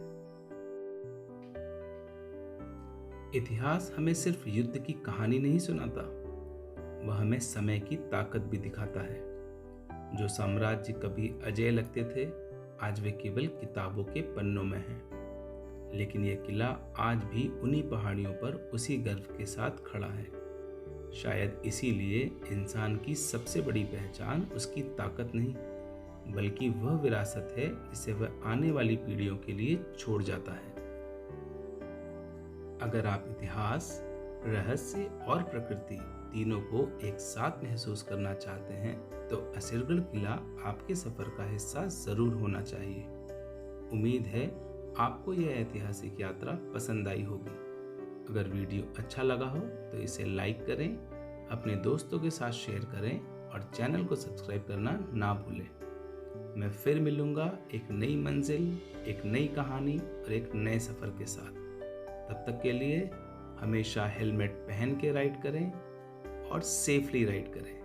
इतिहास हमें सिर्फ युद्ध की कहानी नहीं सुनाता, वह हमें समय की ताकत भी दिखाता है। जो साम्राज्य कभी अजेय लगते थे, आज वे केवल किताबों के पन्नों में हैं। लेकिन यह किला आज भी उन्हीं पहाड़ियों पर उसी गर्व के साथ खड़ा है। शायद इसीलिए इंसान की सबसे बड़ी पहचान उसकी ताकत नहीं, बल्कि वह विरासत है जिसे वह आने वाली पीढ़ियों के लिए छोड़ जाता है। अगर आप इतिहास, रहस्य और प्रकृति तीनों को एक साथ महसूस करना चाहते हैं तो असरगढ़ किला आपके सफर का हिस्सा जरूर होना चाहिए। उम्मीद है आपको यह ऐतिहासिक यात्रा पसंद आई होगी। अगर वीडियो अच्छा लगा हो तो इसे लाइक करें, अपने दोस्तों के साथ शेयर करें और चैनल को सब्सक्राइब करना ना भूलें। मैं फिर मिलूंगा एक नई मंजिल, एक नई कहानी और एक नए सफर के साथ। तब तक के लिए हमेशा हेलमेट पहन के राइड करें और सेफली राइड करें।